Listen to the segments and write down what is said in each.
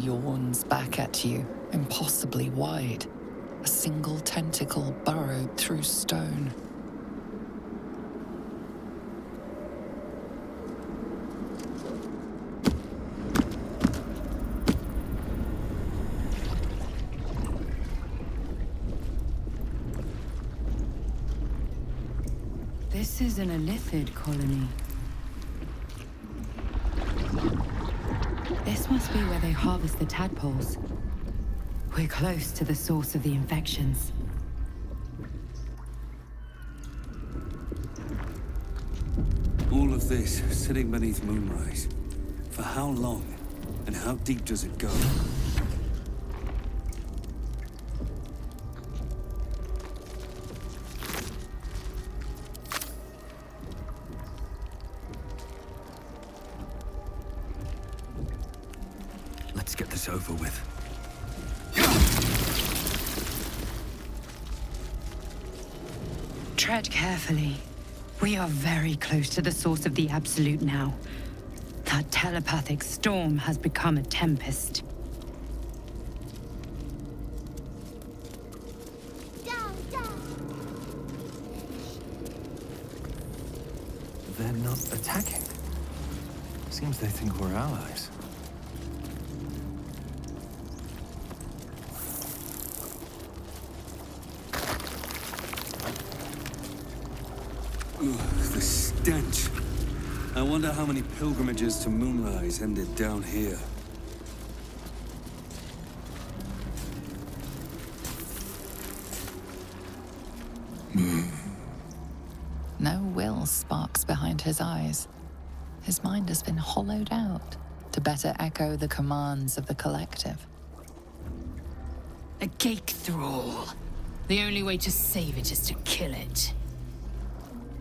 yawns back at you, impossibly wide. A single tentacle burrowed through stone. This is an Illithid colony. This must be where they harvest the tadpoles. We're close to the source of the infections. All of this sitting beneath Moonrise. For how long? And how deep does it go? Let's get this over with. Tread carefully. We are very close to the source of the Absolute now. That telepathic storm has become a tempest. They're not attacking. Seems they think we're allies. The stench. I wonder how many pilgrimages to Moonrise ended down here. No will sparks behind his eyes. His mind has been hollowed out to better echo the commands of the collective. A cake thrall. The only way to save it is to kill it.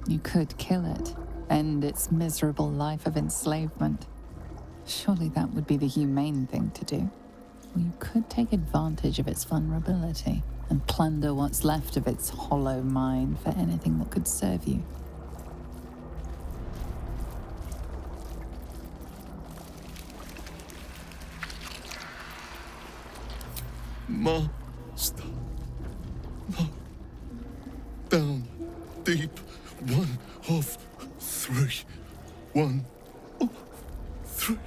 You could kill it, end its miserable life of enslavement. Surely that would be the humane thing to do. Or you could take advantage of its vulnerability and plunder what's left of its hollow mind for anything that could serve you. Master. No. Down. Deep. 1 of 3. 1 of 3.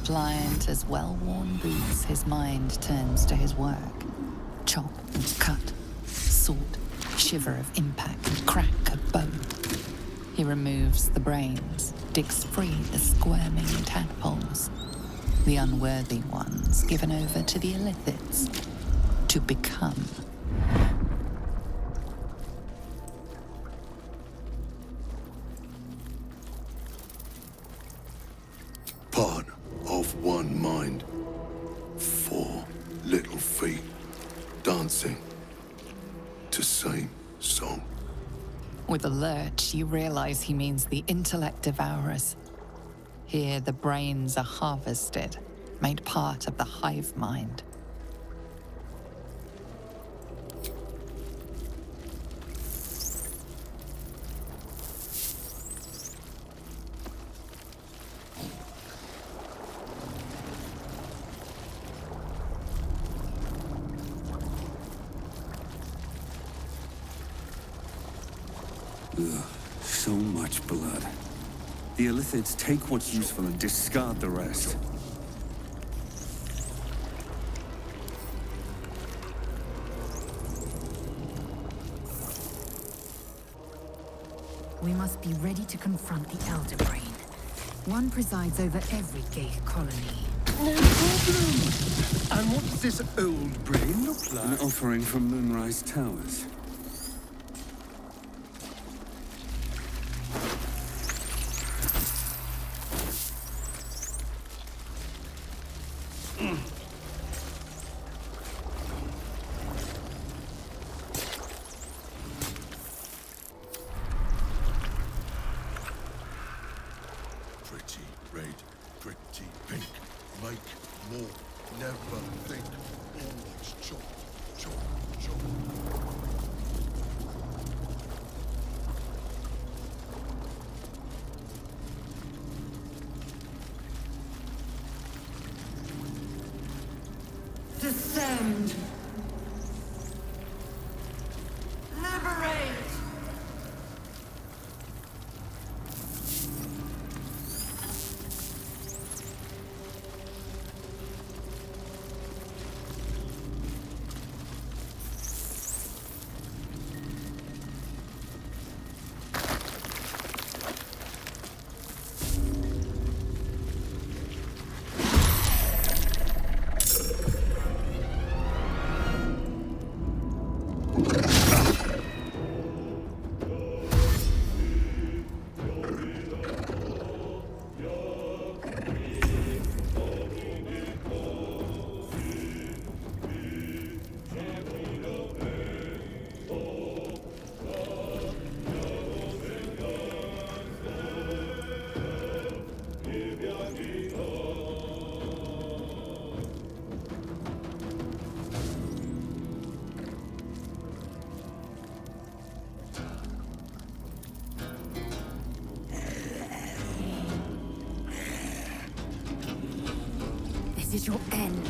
Pliant as well-worn boots, his mind turns to his work. Chop, cut, sort, shiver of impact, crack of bone. He removes the brains, digs free the squirming tadpoles. The unworthy ones given over to the Illithids to become. Part of one mind. 4 little feet dancing to same song. With a lurch, you realize he means the intellect devourers. Here, the brains are harvested, made part of the hive mind. So much blood. The Illithids take what's useful and discard the rest. We must be ready to confront the Elder Brain. One presides over every gay colony. No problem. And what does this old brain look like? An offering from Moonrise Towers. Pretty red, pretty pink. Make more, never think. Always chop, chop, chop. end. Liberate! This is your end.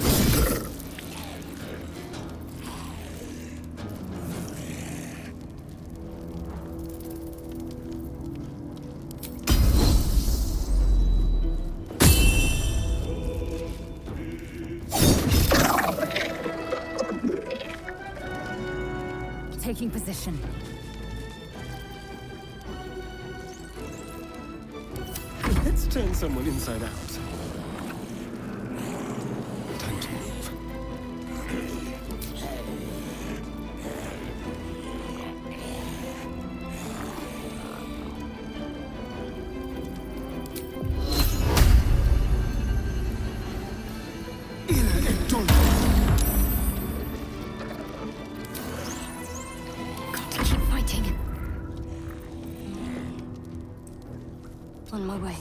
Taking position. Let's turn someone inside out. Time to move. Got to keep fighting. On my way.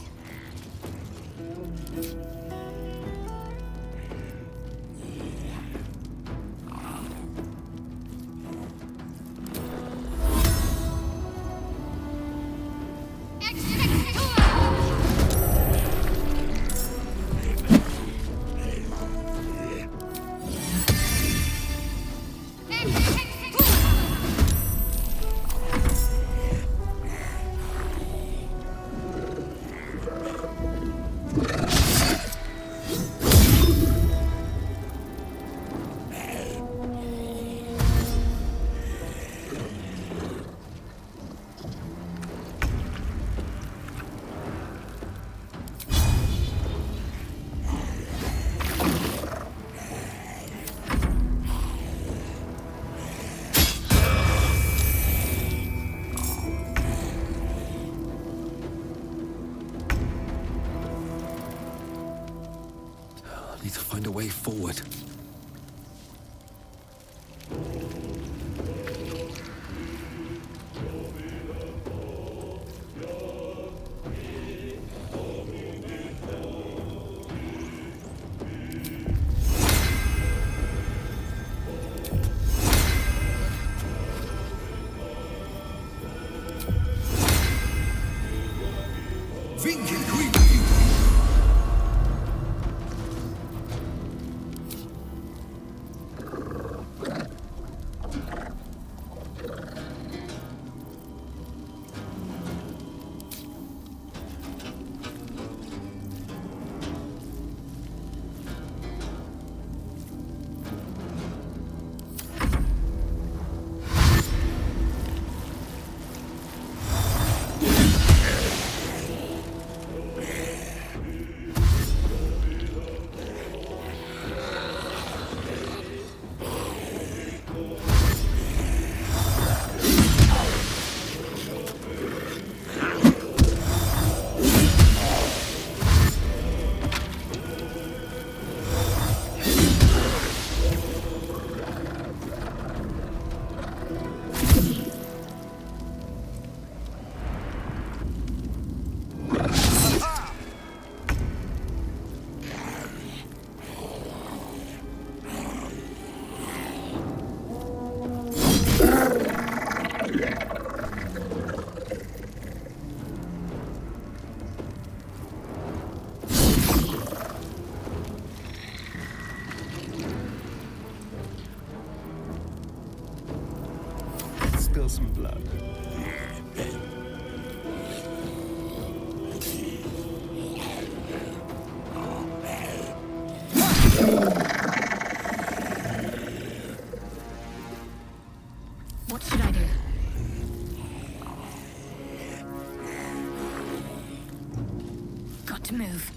Need to find a way forward. some blood. What should I do? Got to move.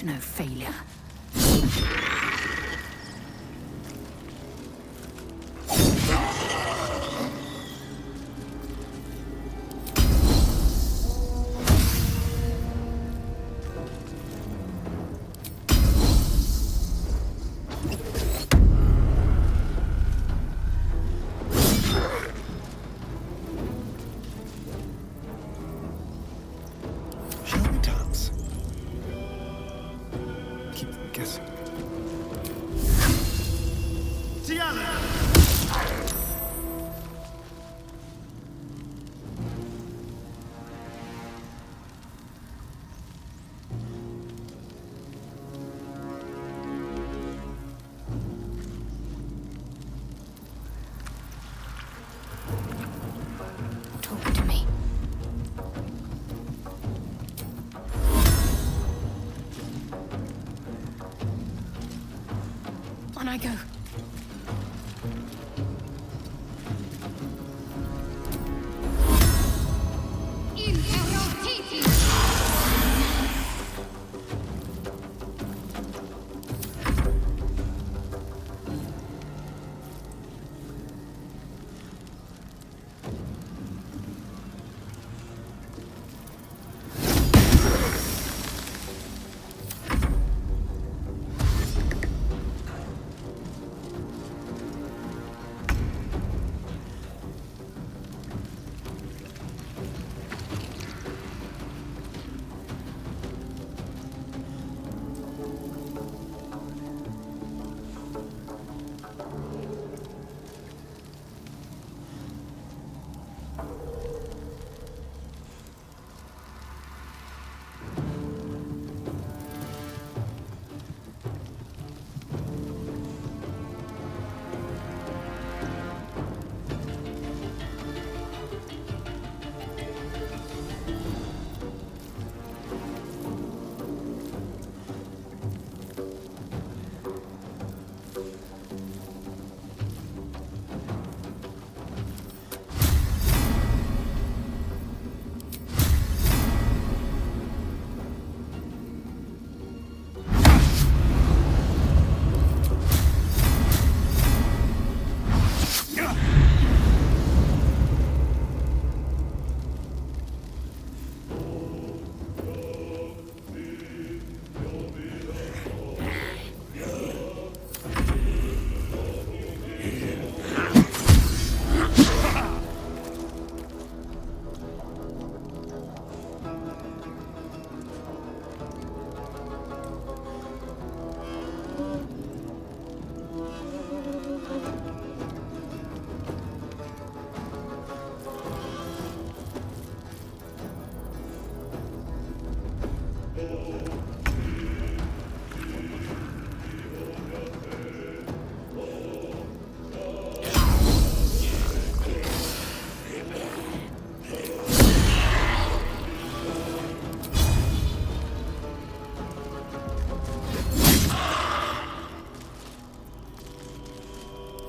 No failure. On I go.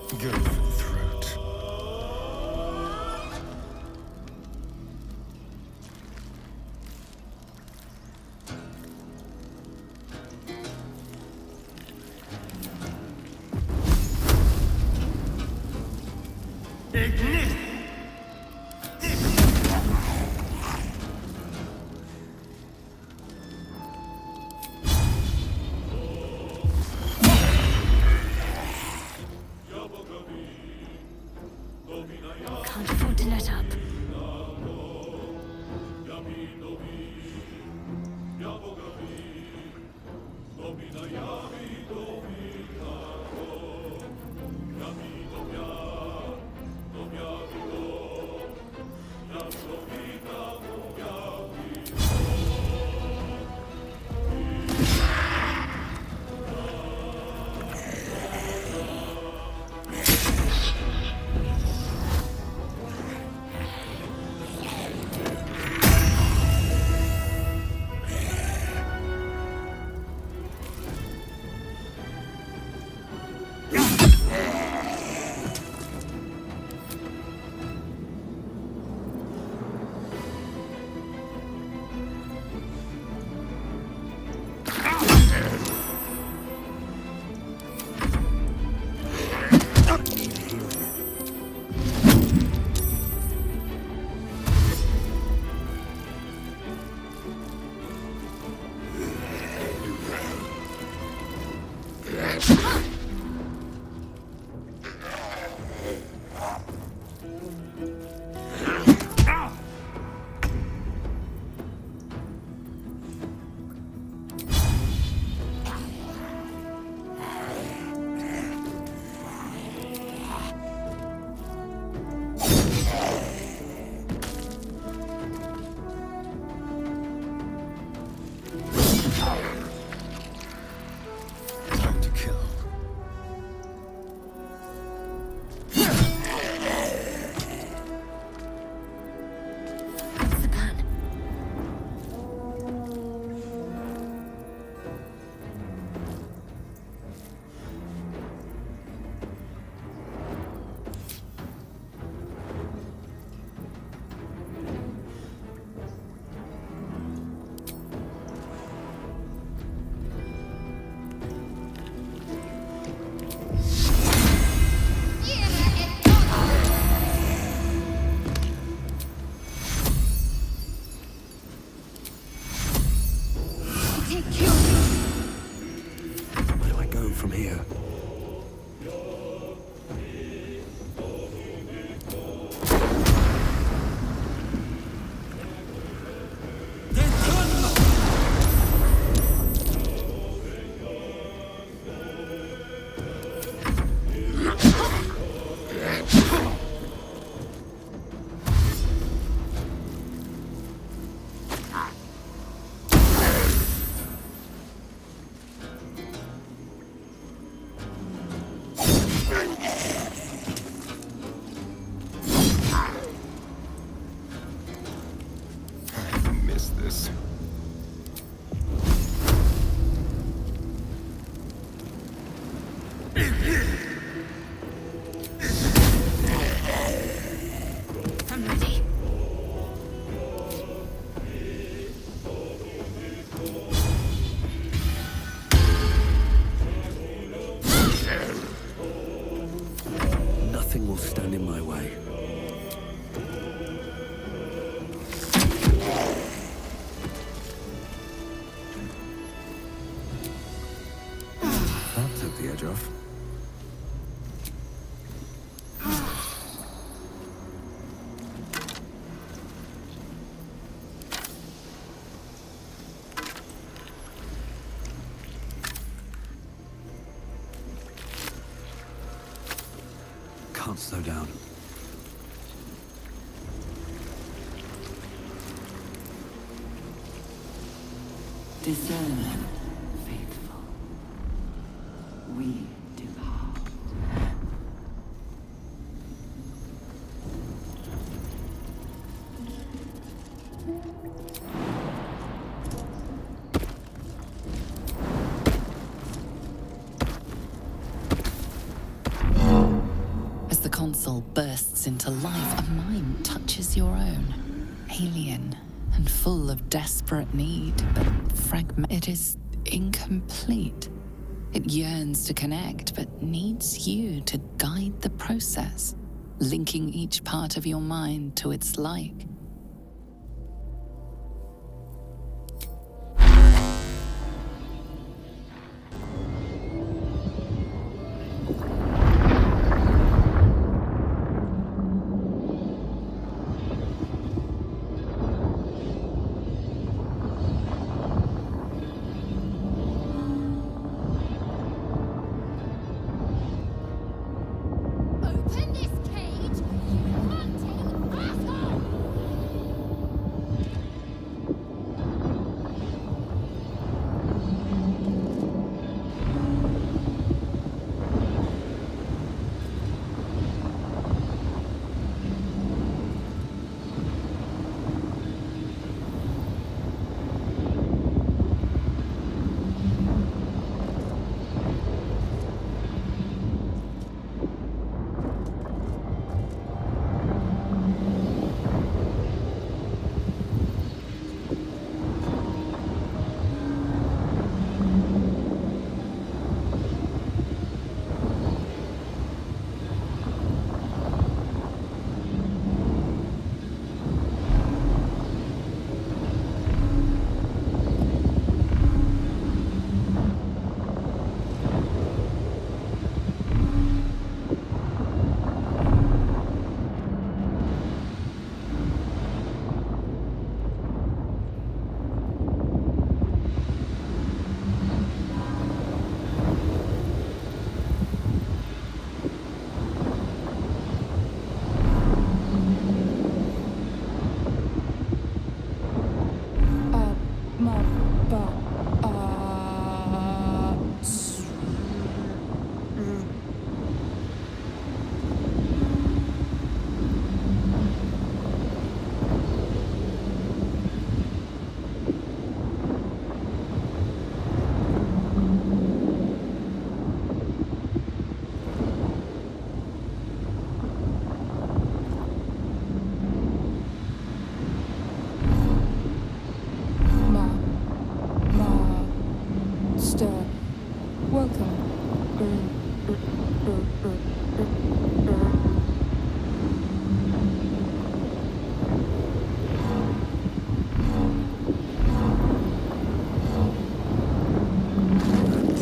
Go for the throat. Ignite! Can't afford to let up. Time to kill. What's the plan? Where do I go from here? I miss this. I'm ready. Nothing will stand in my way. That took the edge off. Can't slow down. Discern, faithful. We depart. Lae'zel bursts into life, a mind touches your own. Alien and full of desperate need, but it is incomplete. It yearns to connect, but needs you to guide the process, linking each part of your mind to its like. Open this cage, you hunting asshole!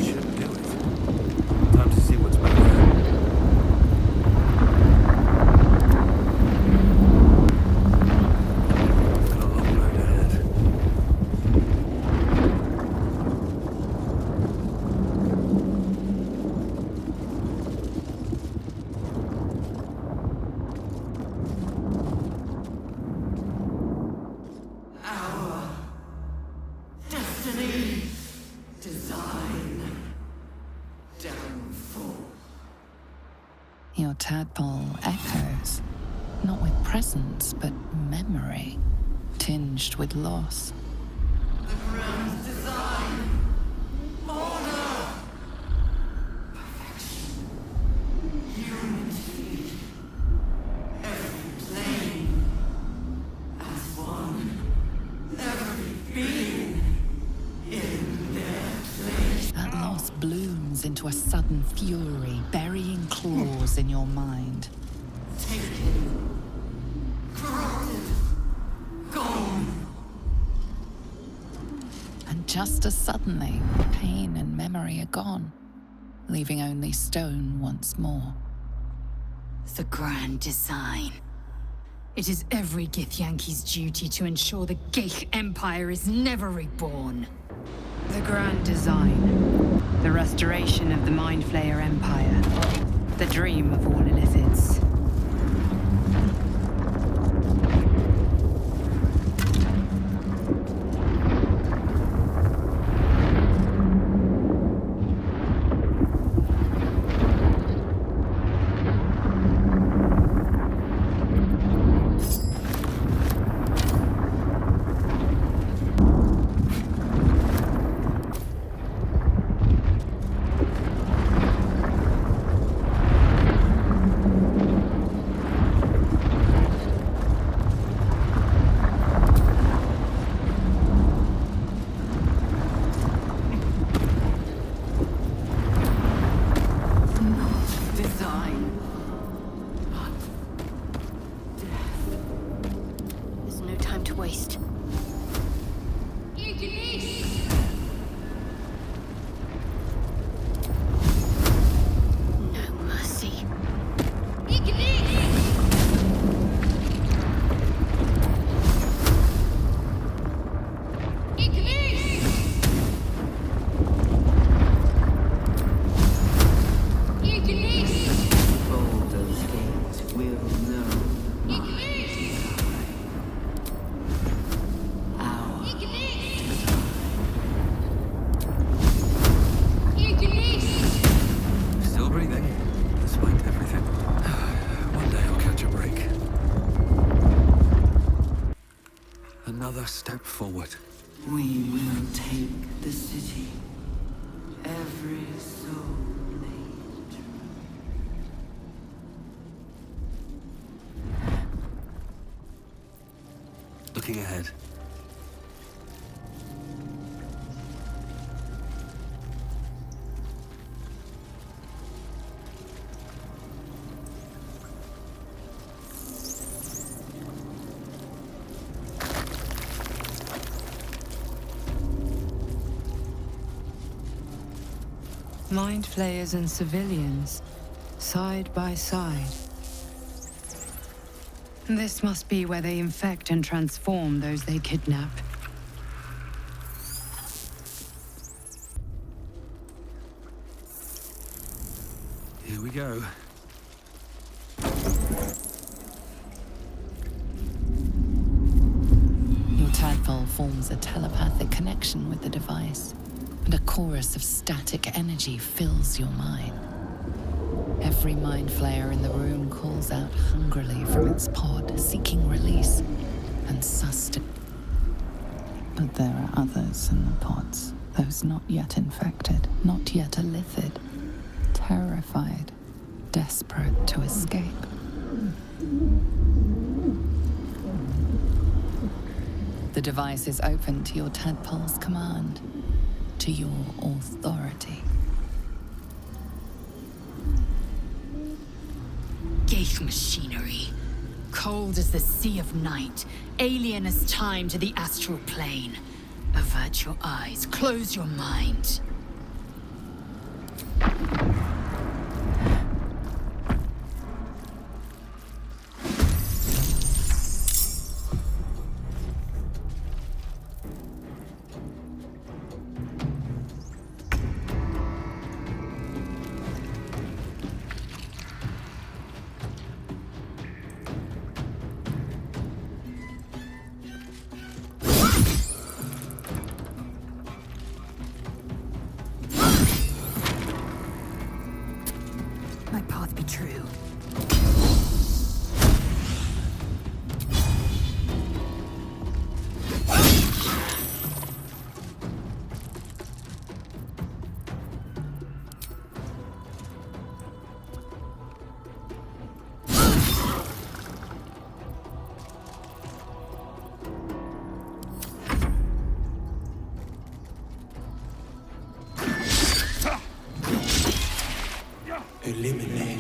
Should do it. Time to see what's back there. Got a long road ahead. Destiny, design, downfall. Your tadpole echoes, not with presence, but memory, tinged with loss. The grand design, order, perfection, unity, every plane as one, every being in their place. That loss blooms into a sudden fury, burying claws in your mind. Taken, corrupted, gone. And just as suddenly, pain and memory are gone, leaving only stone once more. The grand design. It is every Githyanki's duty to ensure the Geich Empire is never reborn. The grand design. The restoration of the Mind Flayer Empire. The dream of all Illithids. first step forward. We will take the city. Every soul laid. Looking ahead. Mind flayers and civilians, side by side. This must be where they infect and transform those they kidnap. Here we go. Your tadpole forms a telepathic connection with the device, and a chorus of static energy fills your mind. Every mind flayer in the room calls out hungrily from its pod, seeking release and sustenance. But there are others in the pods, those not yet infected, not yet elithid, terrified, desperate to escape. The device is open to your tadpole's command, to your authority. Geich machinery. Cold as the sea of night, alien as time to the astral plane. Avert your eyes, close your mind. My path be true. Eliminate.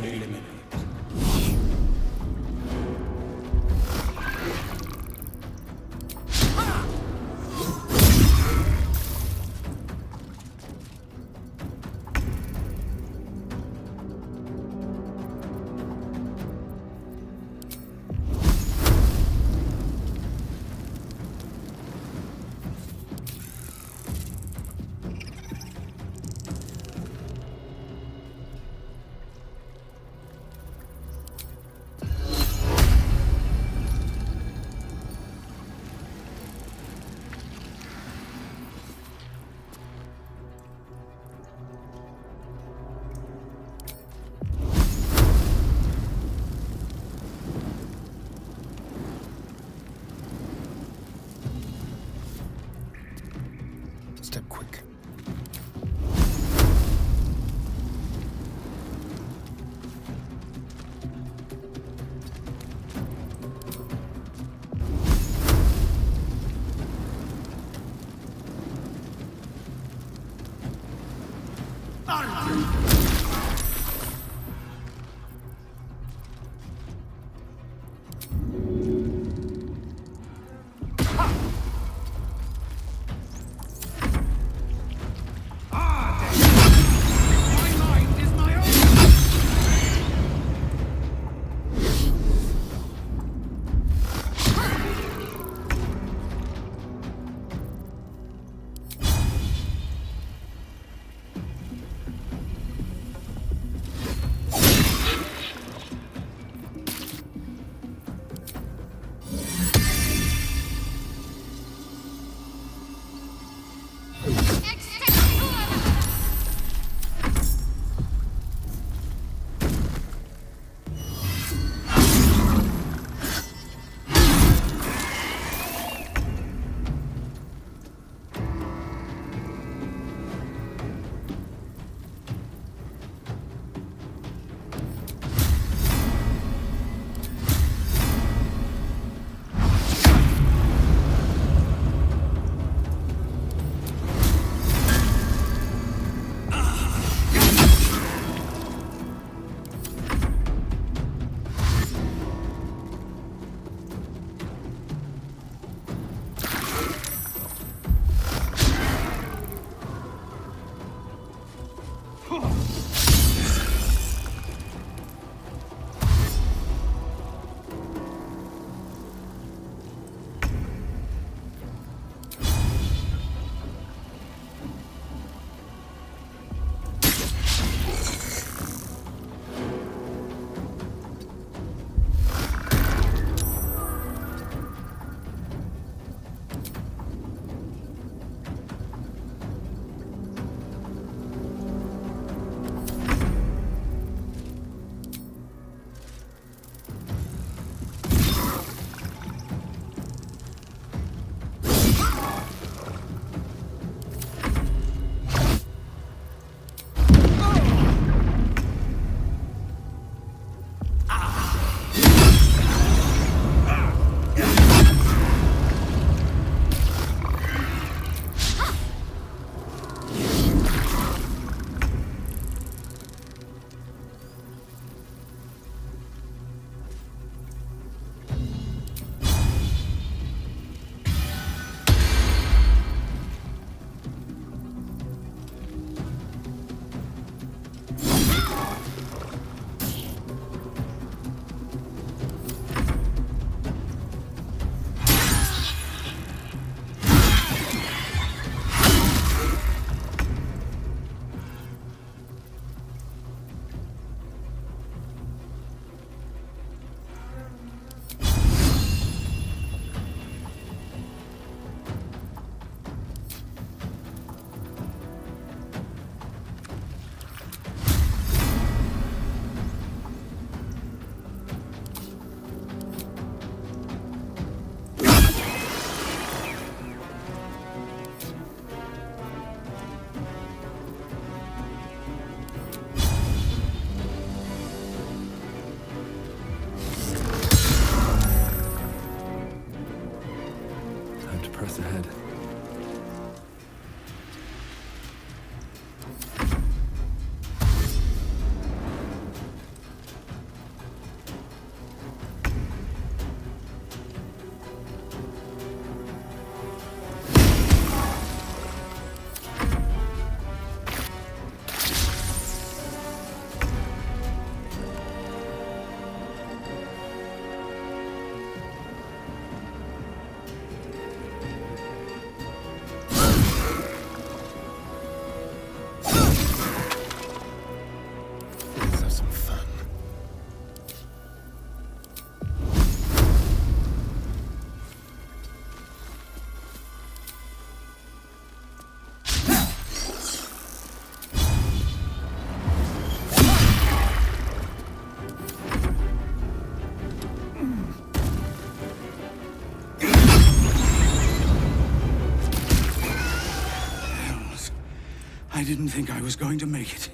I didn't think I was going to make it.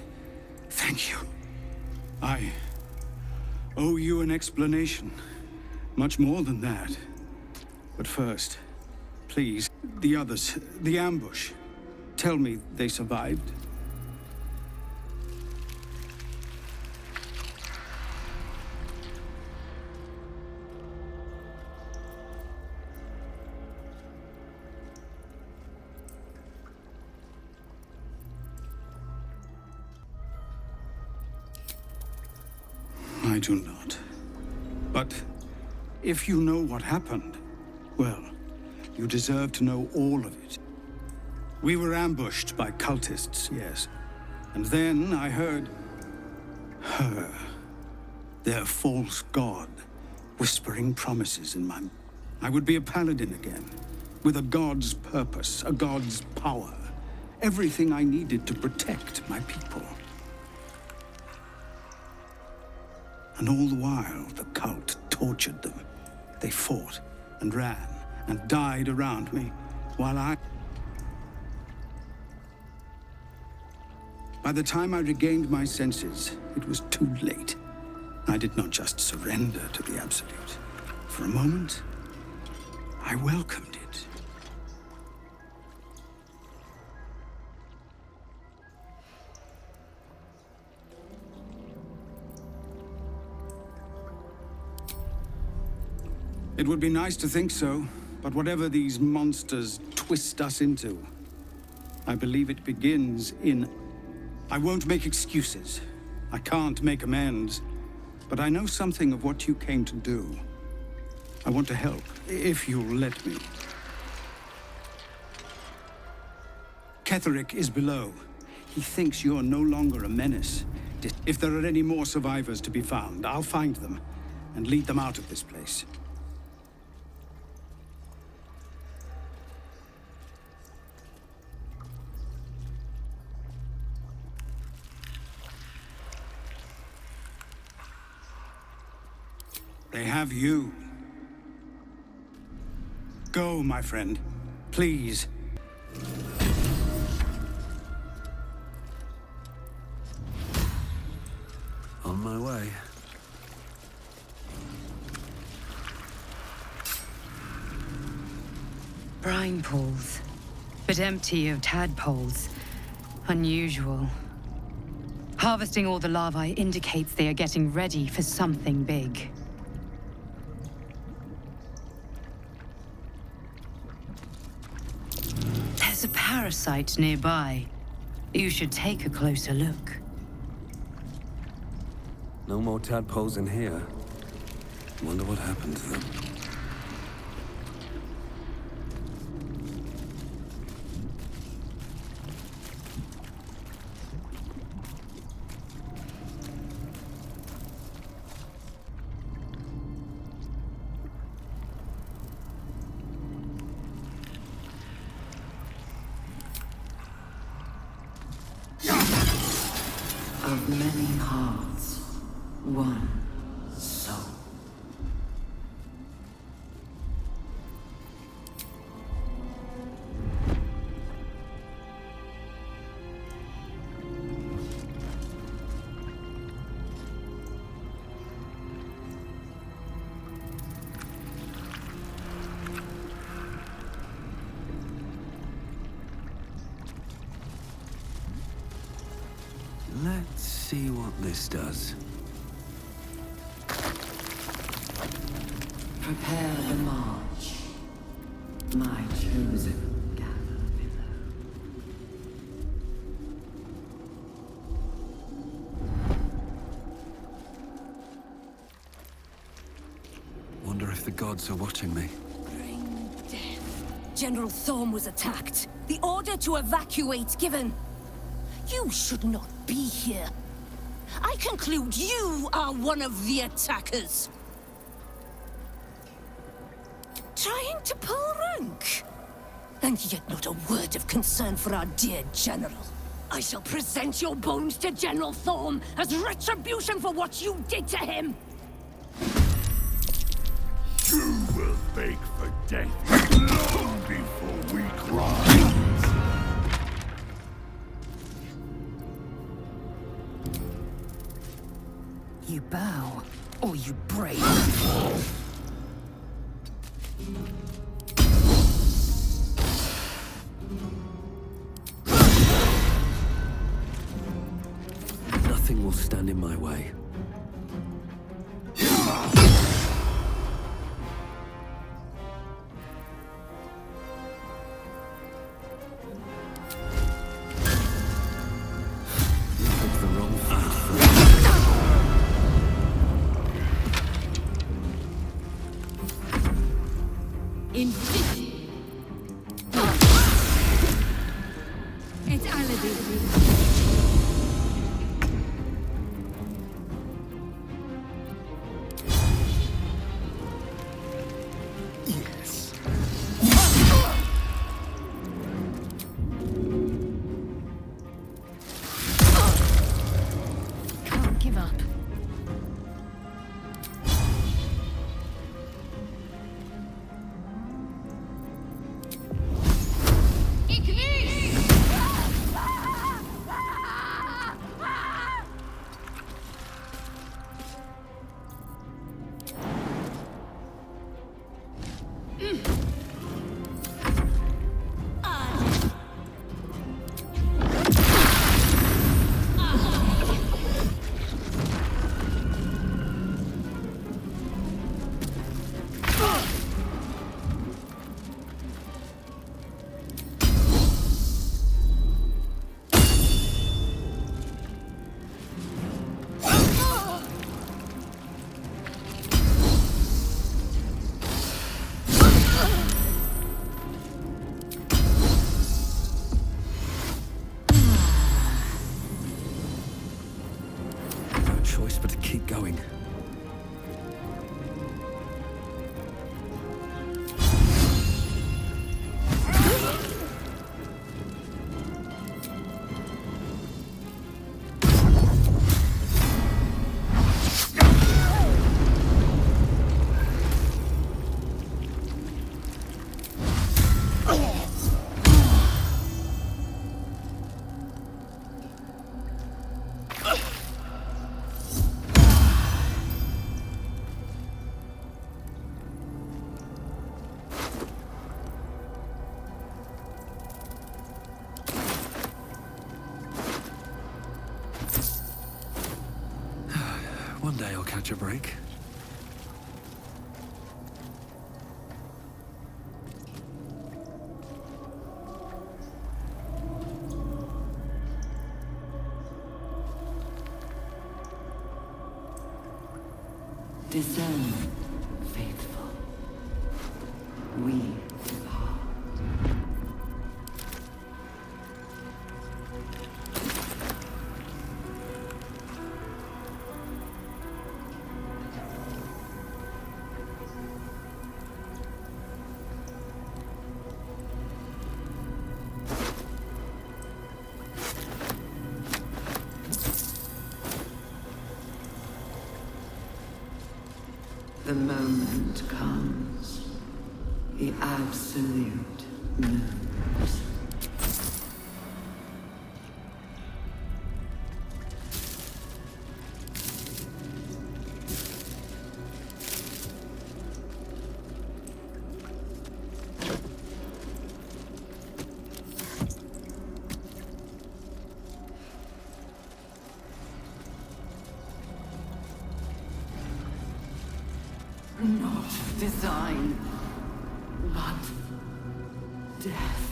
Thank you. I owe you an explanation. Much more than that. But first, please, the others, the ambush. Tell me they survived. I do not. But if you know what happened, well, you deserve to know all of it. We were ambushed by cultists, yes. And then I heard her, their false god, whispering promises in my... I would be a paladin again, with a god's purpose, a god's power. Everything I needed to protect my people. And all the while, the cult tortured them. They fought and ran and died around me, while I... By the time I regained my senses, it was too late. I did not just surrender to the Absolute. For a moment, I welcomed it. It would be nice to think so, but whatever these monsters twist us into, I believe it begins in... I won't make excuses. I can't make amends. But I know something of what you came to do. I want to help, if you'll let me. Ketheric is below. He thinks you're no longer a menace. If there are any more survivors to be found, I'll find them and lead them out of this place. They have you. Go, my friend. Please. On my way. Brine pools, but empty of tadpoles. Unusual. Harvesting all the larvae indicates they are getting ready for something big. There's a parasite nearby. You should take a closer look. No more tadpoles in here. Wonder what happened to them. Of many hearts, one soul. Let's see what this does. Prepare the march. My chosen gather below. Wonder if the gods are watching me. Bring death. General Thorm was attacked. The order to evacuate given. You should not be here. I conclude you are one of the attackers. Trying to pull rank. And yet not a word of concern for our dear General. I shall present your bones to General Thorm as retribution for what you did to him. You will beg for death long before we cry. You bow, or you break. Nothing will stand in my way. It's Paladin. Yes. Can't give up. Choice but to keep going. One day I'll catch a break. Discern, faithful. We depart. The moment comes. The absolute moves. Not design, but death.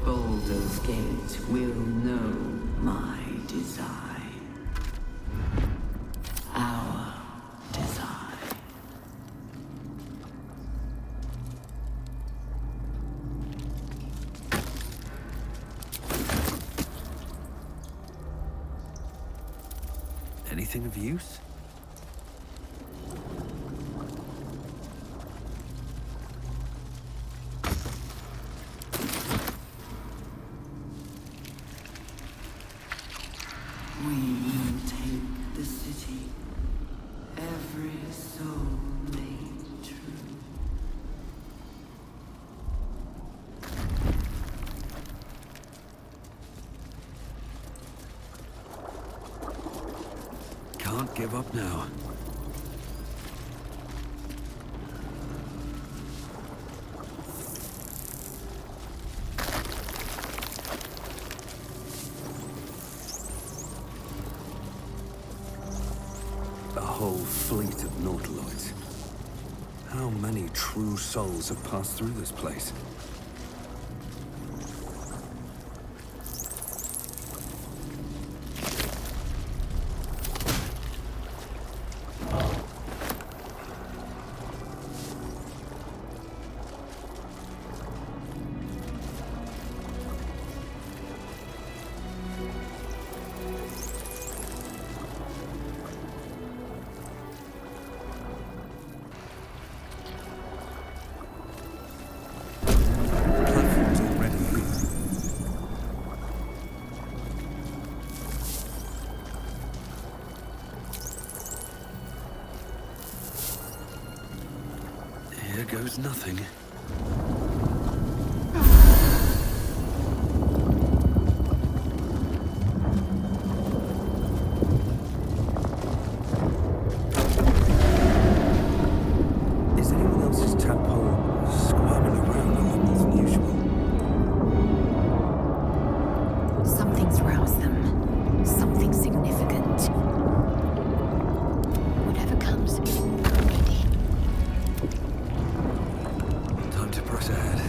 Baldur's Gate will know my design. Our design. Anything of use? We will take the city. Every soul made true. Can't give up now. A whole fleet of nautiloids. How many true souls have passed through this place? Here goes nothing. Is anyone else's tadpole squirming around a lot more than usual? Something's roused them. Something significant. Whatever comes, I'm ready. Time to press ahead.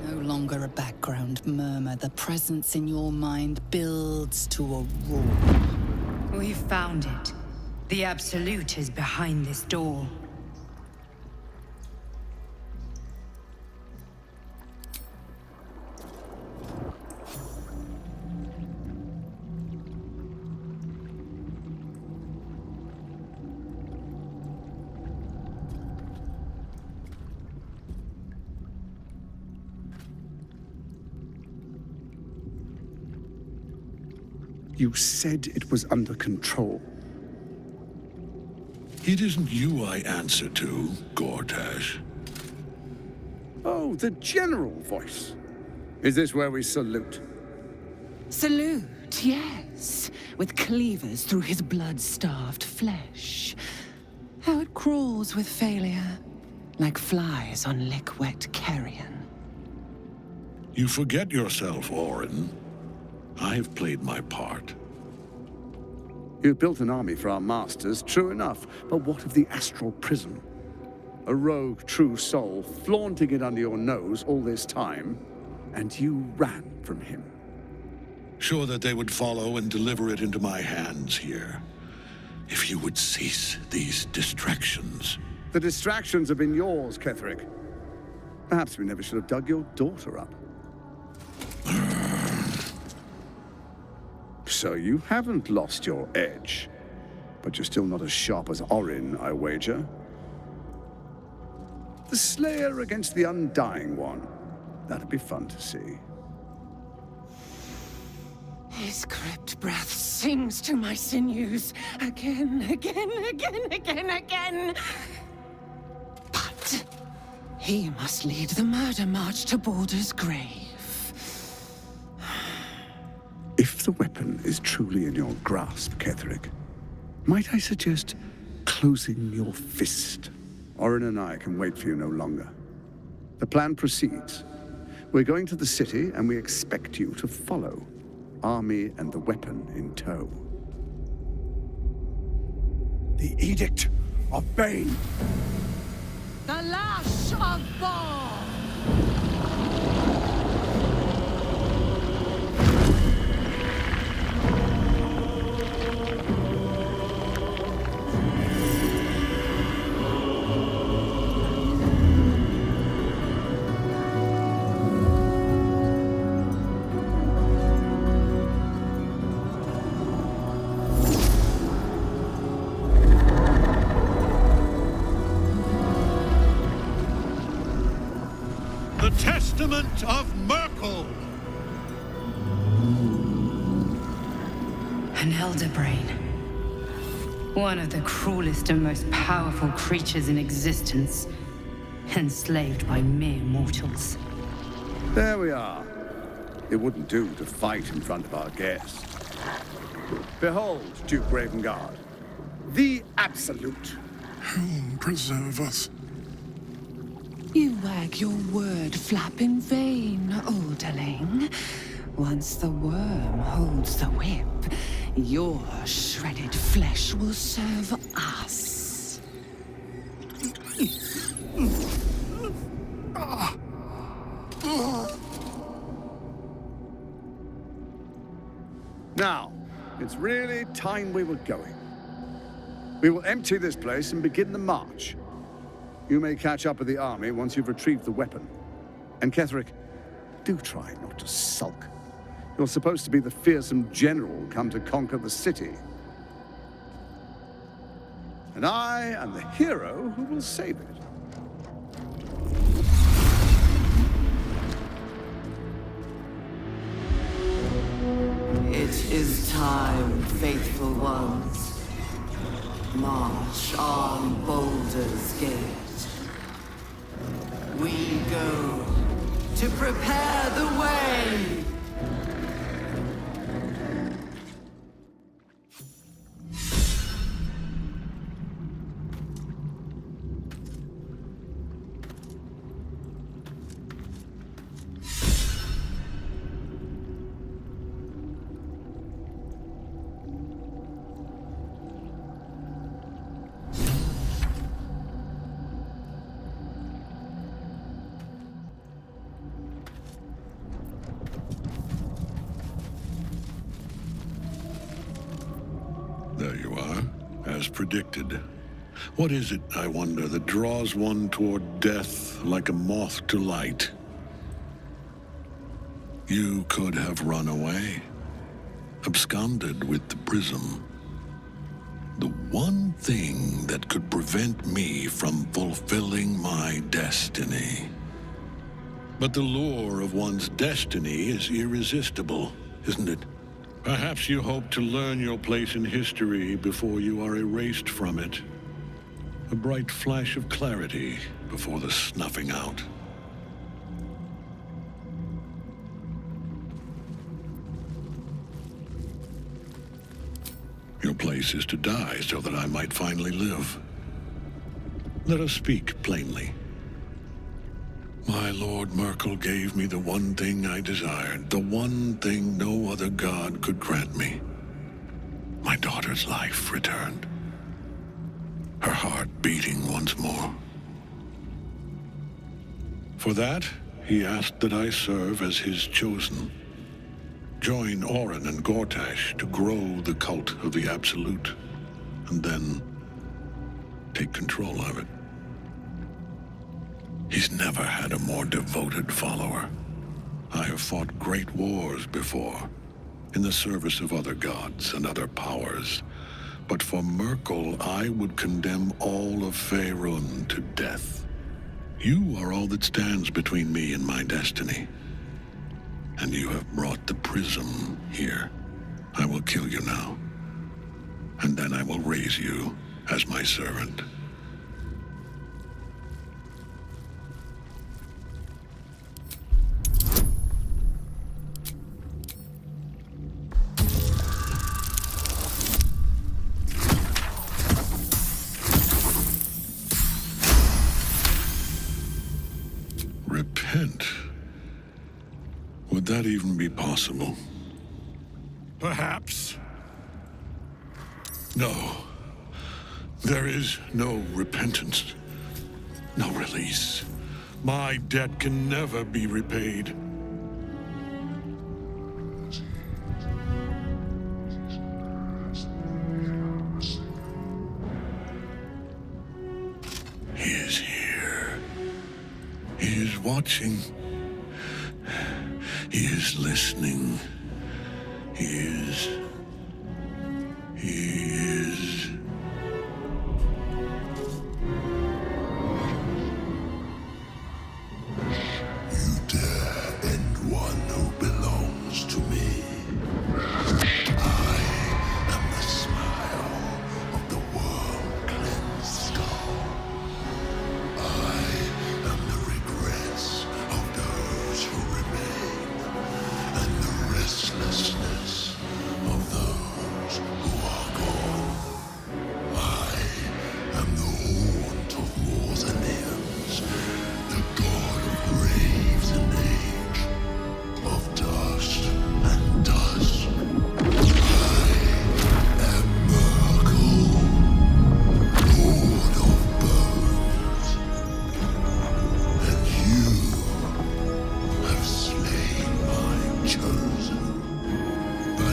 No longer a background murmur. The presence in your mind builds to a roar. We've found it. The Absolute is behind this door. You said it was under control. It isn't you I answer to, Gortash. Oh, the general voice. Is this where we salute? Salute, yes, with cleavers through his blood-starved flesh. How it crawls with failure, like flies on lick-wet carrion. You forget yourself, Orin. I've played my part. You built an army for our masters, true enough, but what of the astral prism? A rogue true soul flaunting it under your nose all this time, and you ran from him. Sure that they would follow and deliver it into my hands here. If you would cease these distractions. The distractions have been yours, Ketheric. Perhaps we never should have dug your daughter up. So you haven't lost your edge, but you're still not as sharp as Orin, I wager. The Slayer against the Undying One. That'd be fun to see. His crypt breath sings to my sinews again, again, again, again, again. But he must lead the murder march to Baldur's grave. If the weapon is truly in your grasp, Ketheric, might I suggest closing your fist? Orin and I can wait for you no longer. The plan proceeds. We're going to the city, and we expect you to follow. Army and the weapon in tow. The Edict of Bane. The Lash of Bor! remnant of Myrkul! An elder brain. One of the cruelest and most powerful creatures in existence. Enslaved by mere mortals. There we are. It wouldn't do to fight in front of our guest. Behold, Duke Ravengard. The Absolute. Whom preserve us? You wag your word flap in vain, Alderling. Once the worm holds the whip, your shredded flesh will serve us. Now, it's really time we were going. We will empty this place and begin the march. You may catch up with the army once you've retrieved the weapon. And Ketheric, do try not to sulk. You're supposed to be the fearsome general come to conquer the city. And I am the hero who will save it. It is time, faithful ones. March on Baldur's Gate. We go to prepare the way. There you are, as predicted. What is it, I wonder, that draws one toward death like a moth to light? You could have run away, absconded with the prism. The one thing that could prevent me from fulfilling my destiny. But the lure of one's destiny is irresistible, isn't it? Perhaps you hope to learn your place in history before you are erased from it. A bright flash of clarity before the snuffing out. Your place is to die so that I might finally live. Let us speak plainly. My Lord Myrkul gave me the one thing I desired, the one thing no other god could grant me. My daughter's life returned. Her heart beating once more. For that, he asked that I serve as his chosen. Join Orin and Gortash to grow the cult of the Absolute, and then take control of it. He's never had a more devoted follower. I have fought great wars before, in the service of other gods and other powers. But for Myrkul, I would condemn all of Faerun to death. You are all that stands between me and my destiny. And you have brought the prism here. I will kill you now. And then I will raise you as my servant. Repent? Would that even be possible? Perhaps. No. There is no repentance. No release. My debt can never be repaid. He is here. He is watching. He is listening. He is... You dare.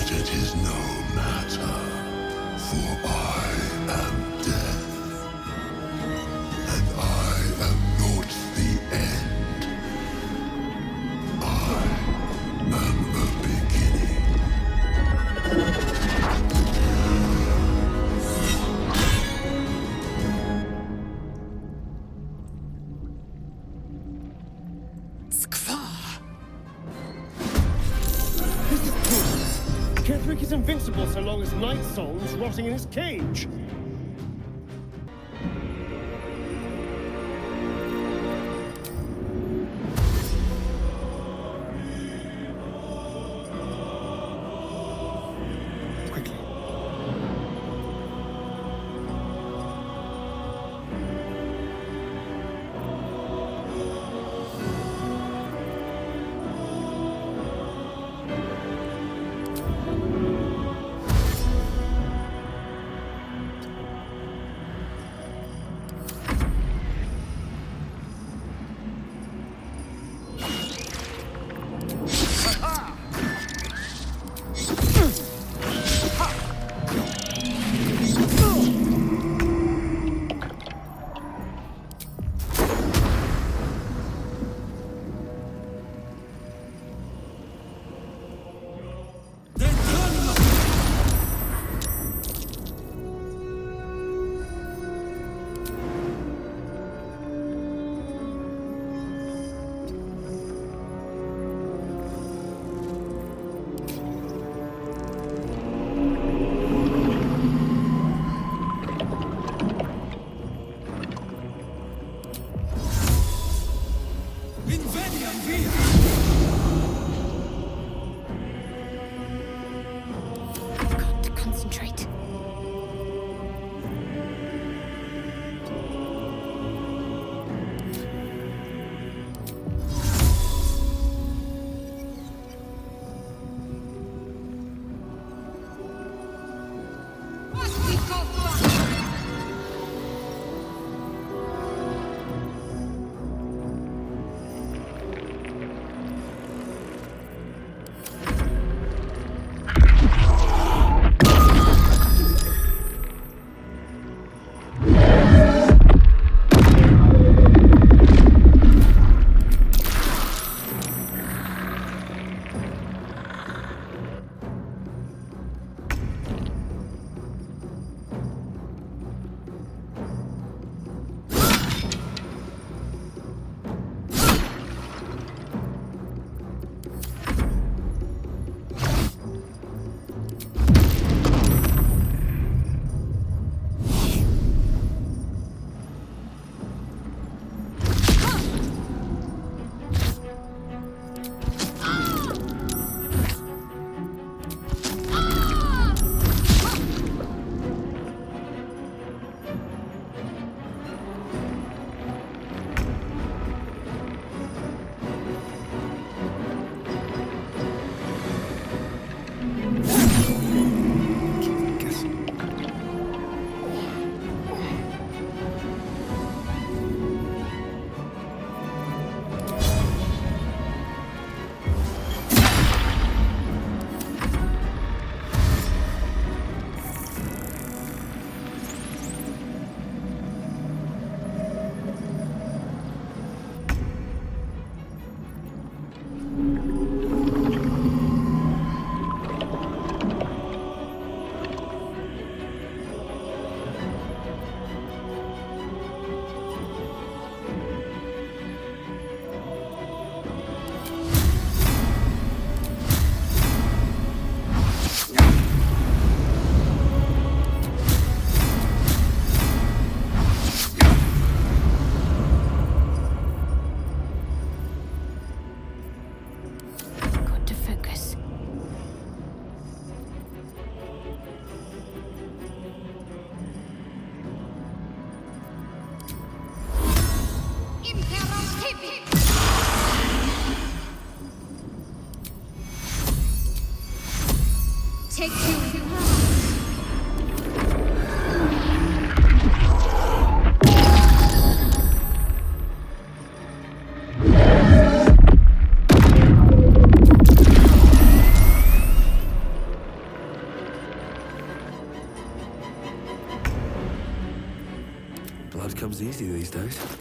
But it is no matter, for I am death, and I am not the end. I am the beginning. Ketheric is invincible so long as Night Soul is rotting in his cage. Take you. comes easy these days.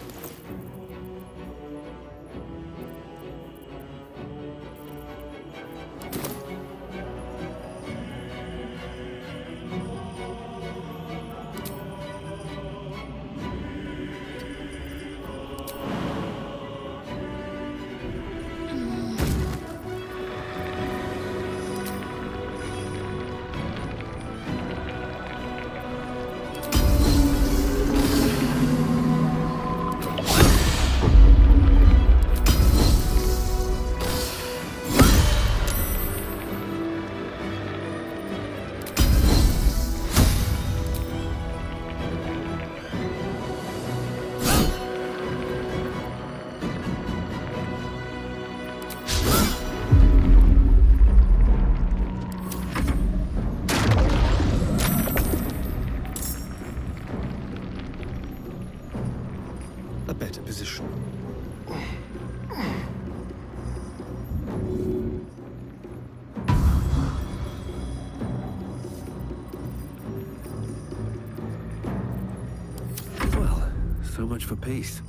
So much for peace.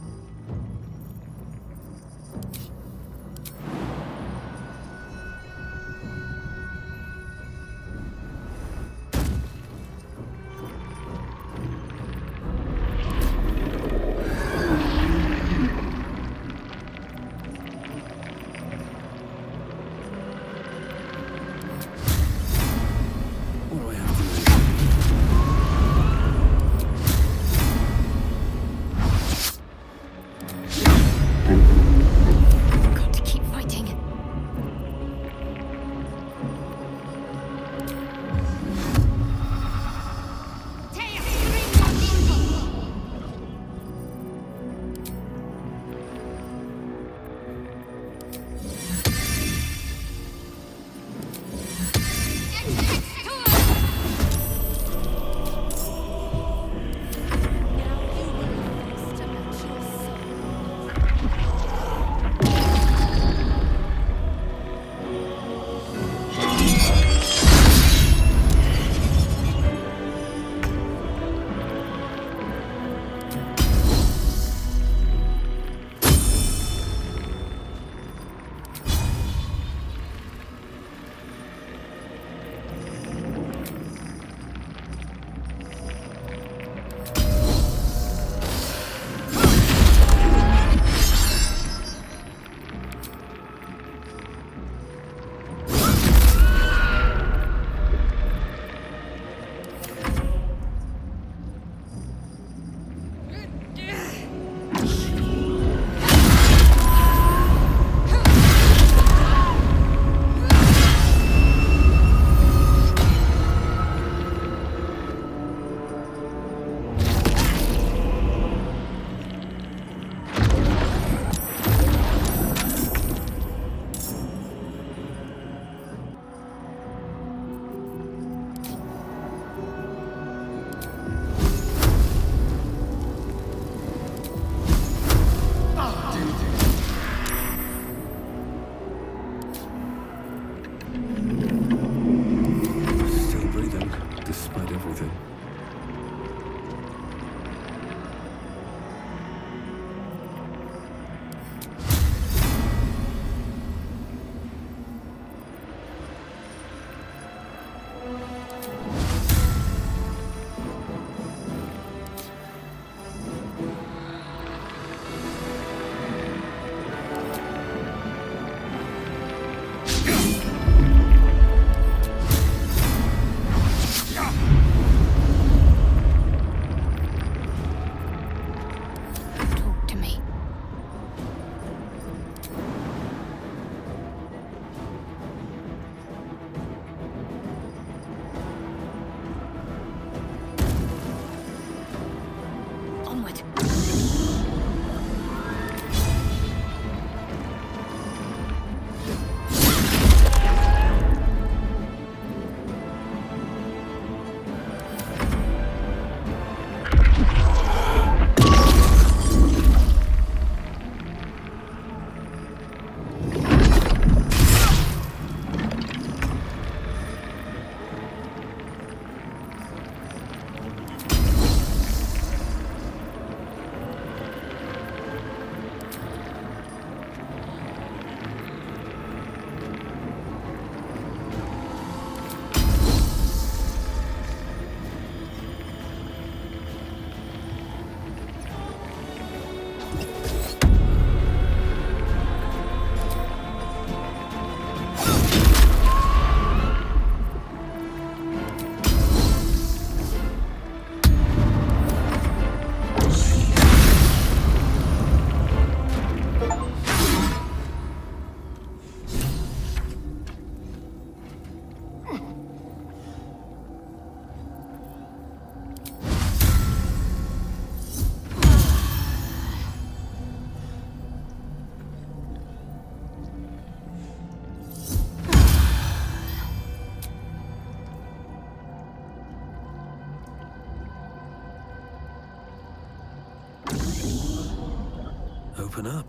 Open up.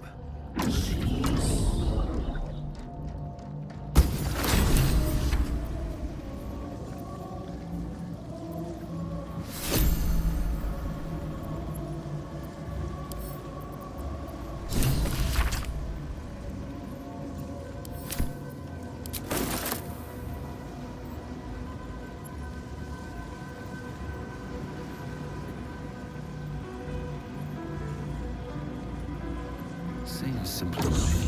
Seems simple enough.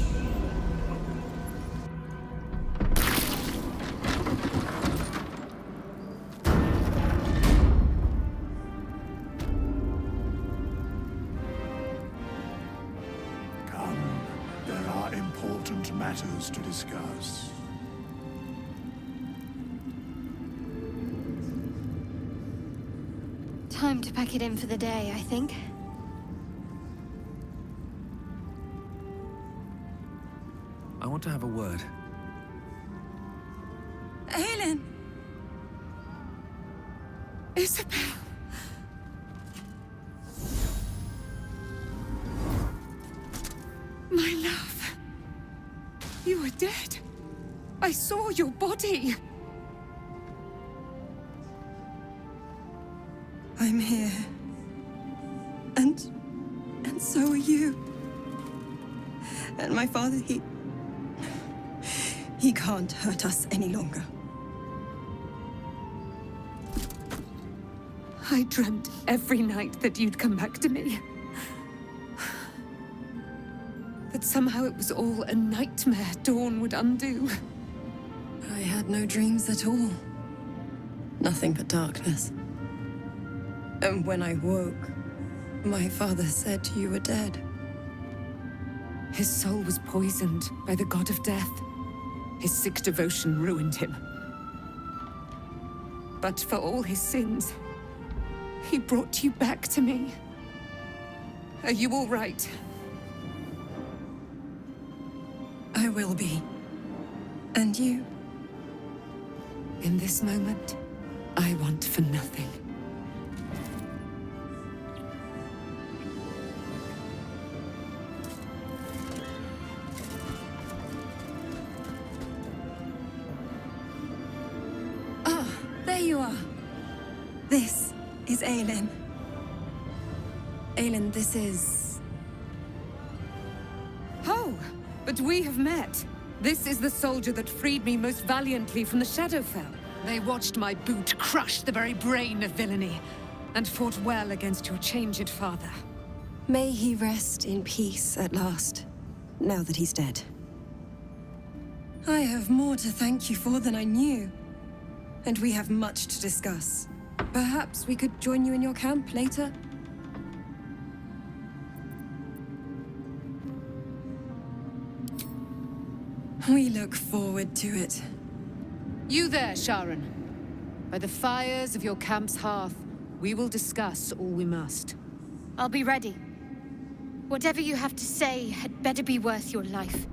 Come, there are important matters to discuss. Time to pack it in for the day, I think. I want to have a word. Aylin! Isabel! My love! You are dead. I saw your body. I'm here. And so are you. And my father, he can't hurt us any longer. I dreamt every night that you'd come back to me. That somehow it was all a nightmare Dawn would undo. I had no dreams at all. Nothing but darkness. And when I woke, my father said you were dead. His soul was poisoned by the god of death. His sick devotion ruined him. But for all his sins, he brought you back to me. Are you all right? I will be. And you? In this moment, I want for nothing. This is Aylin. Aylin, this is... Oh, but we have met. This is the soldier that freed me most valiantly from the Shadowfell. They watched my boot crush the very brain of villainy, and fought well against your changed father. May he rest in peace at last, now that he's dead. I have more to thank you for than I knew. And we have much to discuss. Perhaps we could join you in your camp later? We look forward to it. You there, Sharon. By the fires of your camp's hearth, we will discuss all we must. I'll be ready. Whatever you have to say had better be worth your life.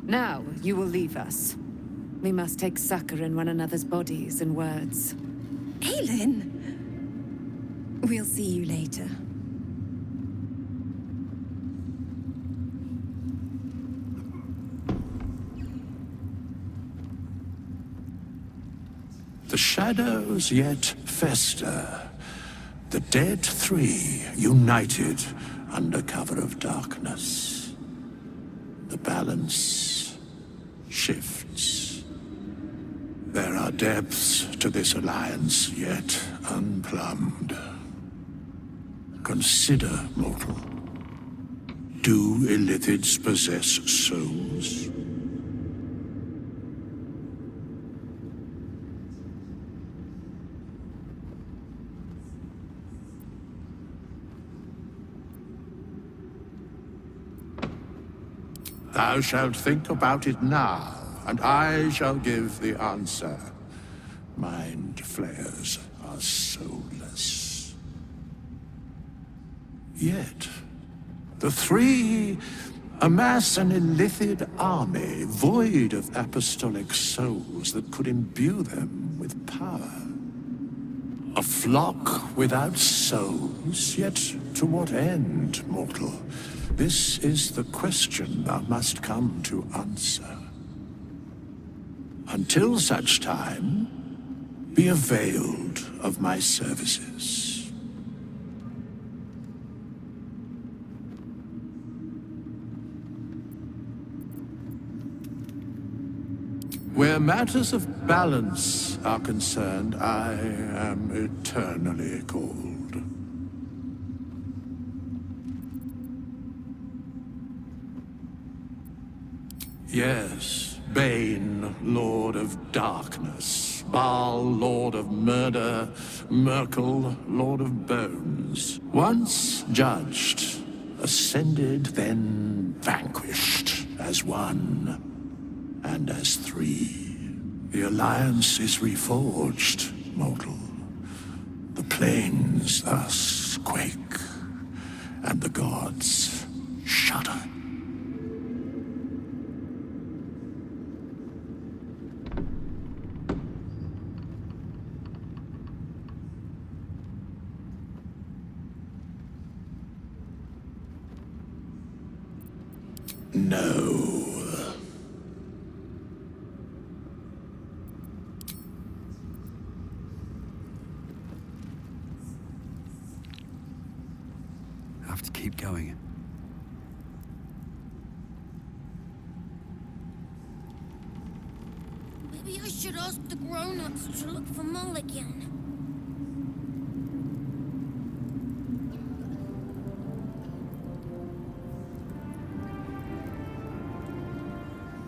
Now, you will leave us. We must take succor in one another's bodies and words. Aylin! We'll see you later. The shadows yet fester. The dead three united under cover of darkness. The balance shifts. There are depths to this alliance yet unplumbed. Consider, mortal. Do illithids possess souls? Thou shalt think about it now, and I shall give the answer. Mind flayers are soulless. Yet, the three amass an illithid army void of apostolic souls that could imbue them with power. A flock without souls, yet to what end, mortal? This is the question thou must come to answer. Until such time, be availed of my services. Where matters of balance are concerned, I am eternally cold. Yes, Bane, Lord of Darkness, Baal, Lord of Murder, Myrkul, Lord of Bones. Once judged, ascended, then vanquished as one. And as three, the alliance is reforged, mortal. The plains thus quake, and the gods shudder. No. Have to keep going. Maybe I should ask the grown-ups to look for Mulligan.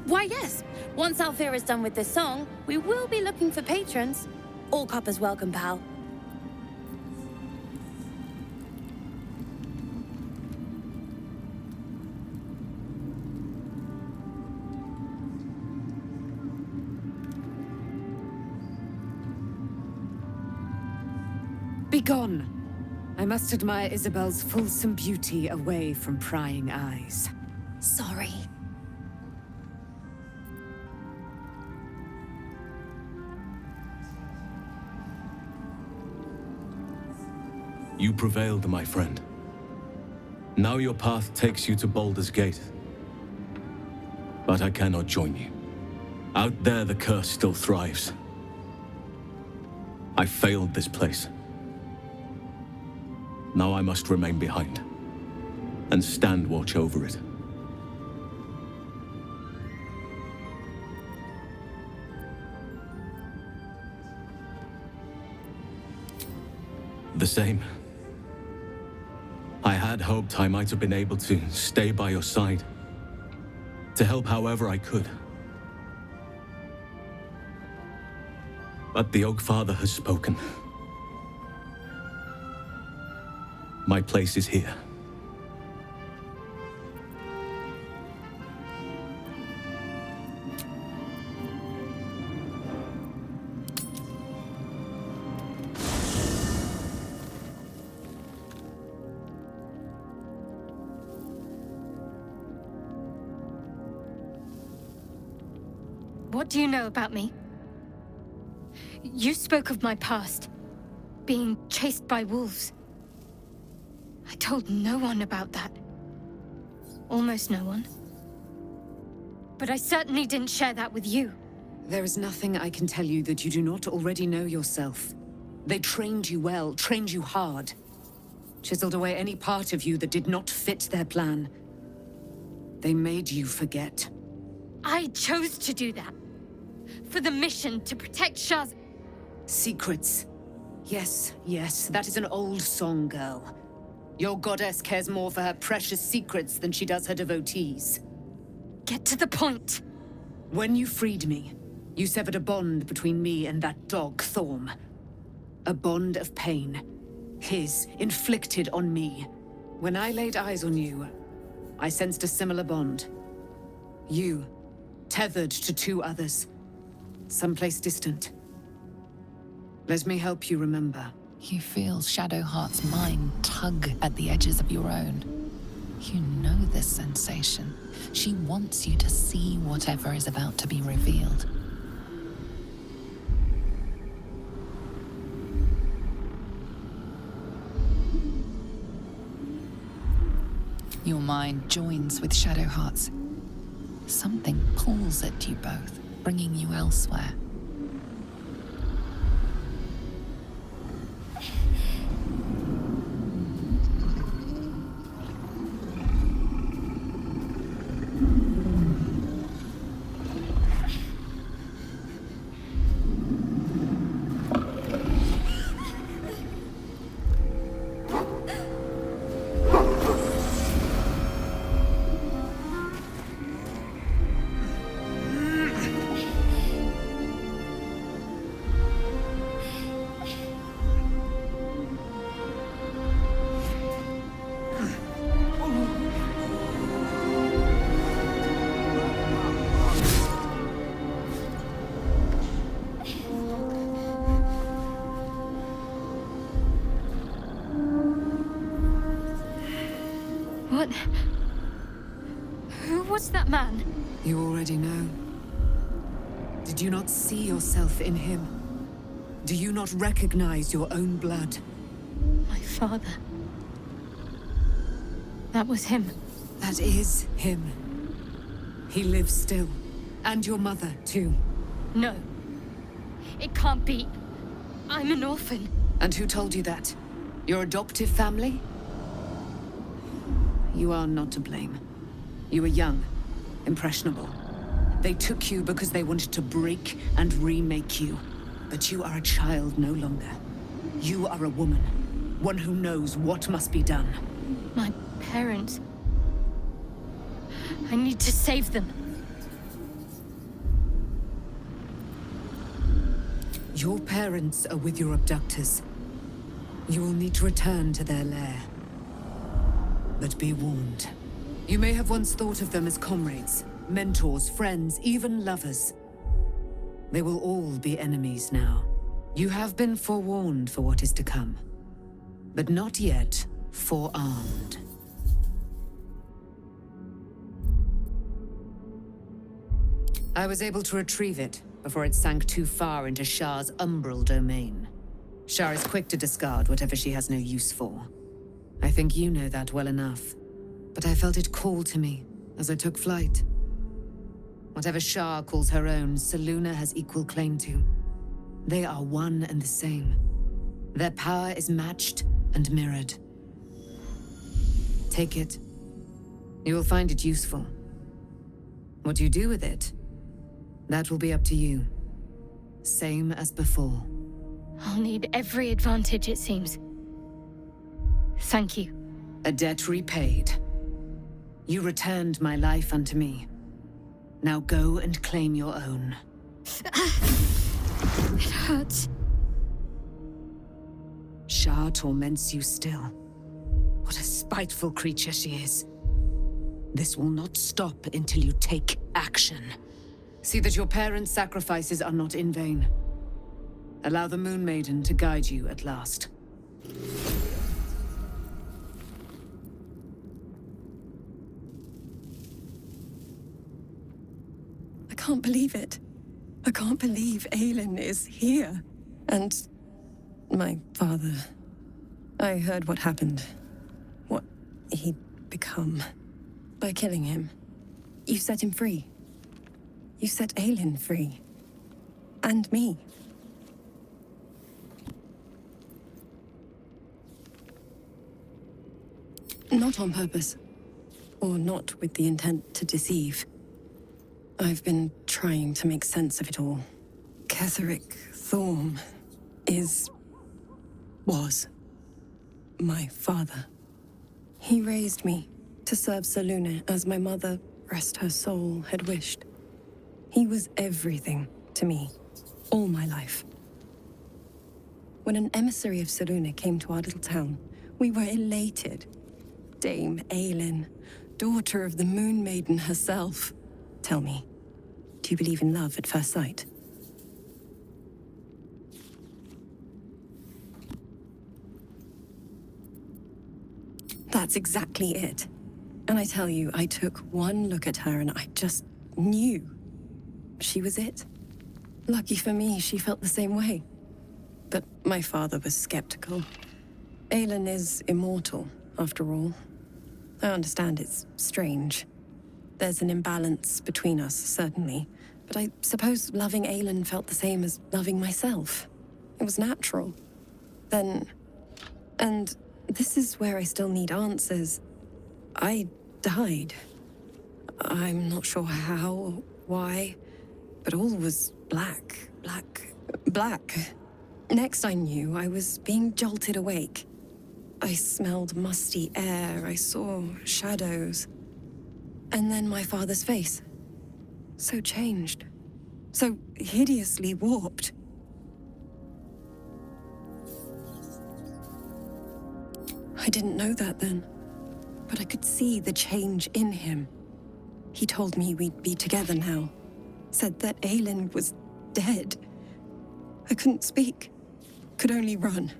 Why, yes. Once Alfear is done with this song, we will be looking for patrons. All coppers welcome, pal. Begone! I must admire Isabel's fulsome beauty away from prying eyes. Sorry. You prevailed, my friend. Now your path takes you to Baldur's Gate. But I cannot join you. Out there, the curse still thrives. I failed this place. Now I must remain behind, and stand watch over it. The same. I had hoped I might have been able to stay by your side, to help however I could. But the Oak Father has spoken. My place is here. What do you know about me? You spoke of my past, being chased by wolves. I told no one about that. Almost no one. But I certainly didn't share that with you. There is nothing I can tell you that you do not already know yourself. They trained you well, trained you hard. Chiseled away any part of you that did not fit their plan. They made you forget. I chose to do that. For the mission to protect Shaz. Secrets. Yes, yes, that is an old song, girl. Your goddess cares more for her precious secrets than she does her devotees. Get to the point. When you freed me, you severed a bond between me and that dog, Thorm. A bond of pain. His, inflicted on me. When I laid eyes on you, I sensed a similar bond. You, tethered to two others. Someplace distant. Let me help you remember. You feel Shadowheart's mind tug at the edges of your own. You know this sensation. She wants you to see whatever is about to be revealed. Your mind joins with Shadowheart's. Something pulls at you both, bringing you elsewhere. What? Who was that man? You already know. Did you not see yourself in him? Do you not recognize your own blood? My father. That was him. That is him. He lives still. And your mother, too. No. It can't be. I'm an orphan. And who told you that? Your adoptive family? You are not to blame. You were young, impressionable. They took you because they wanted to break and remake you. But you are a child no longer. You are a woman. One who knows what must be done. My parents. I need to save them. Your parents are with your abductors. You will need to return to their lair. But be warned. You may have once thought of them as comrades, mentors, friends, even lovers. They will all be enemies now. You have been forewarned for what is to come, but not yet forearmed. I was able to retrieve it before it sank too far into Shar's umbral domain. Shar is quick to discard whatever she has no use for. I think you know that well enough. But I felt it call to me as I took flight. Whatever Shar calls her own, Selûne has equal claim to. They are one and the same. Their power is matched and mirrored. Take it. You will find it useful. What you do with it, that will be up to you. Same as before. I'll need every advantage, it seems. Thank you. A debt repaid. You returned my life unto me. Now go and claim your own. It hurts. Shar torments you still. What a spiteful creature she is. This will not stop until you take action. See that your parents' sacrifices are not in vain. Allow the Moon Maiden to guide you at last. I can't believe it. I can't believe Aylin is here. And my father. I heard what happened. What he'd become. By killing him. You set him free. You set Aylin free. And me. Not on purpose. Or not with the intent to deceive. I've been trying to make sense of it all. Ketheric Thorm was my father. He raised me to serve Selûne as my mother, rest her soul, had wished. He was everything to me, all my life. When an emissary of Selûne came to our little town, we were elated. Dame Aylin, daughter of the Moon Maiden herself. Tell me, do you believe in love at first sight? That's exactly it. And I tell you, I took one look at her and I just knew. She was it. Lucky for me, she felt the same way. But my father was skeptical. Aylin is immortal, after all. I understand it's strange. There's an imbalance between us, certainly. But I suppose loving Aylin felt the same as loving myself. It was natural. Then... And this is where I still need answers. I died. I'm not sure how, why, but all was black. Next I knew, I was being jolted awake. I smelled musty air, I saw shadows. And then my father's face. So changed. So hideously warped. I didn't know that then, but I could see the change in him. He told me we'd be together now. Said that Aylin was dead. I couldn't speak. Could only run.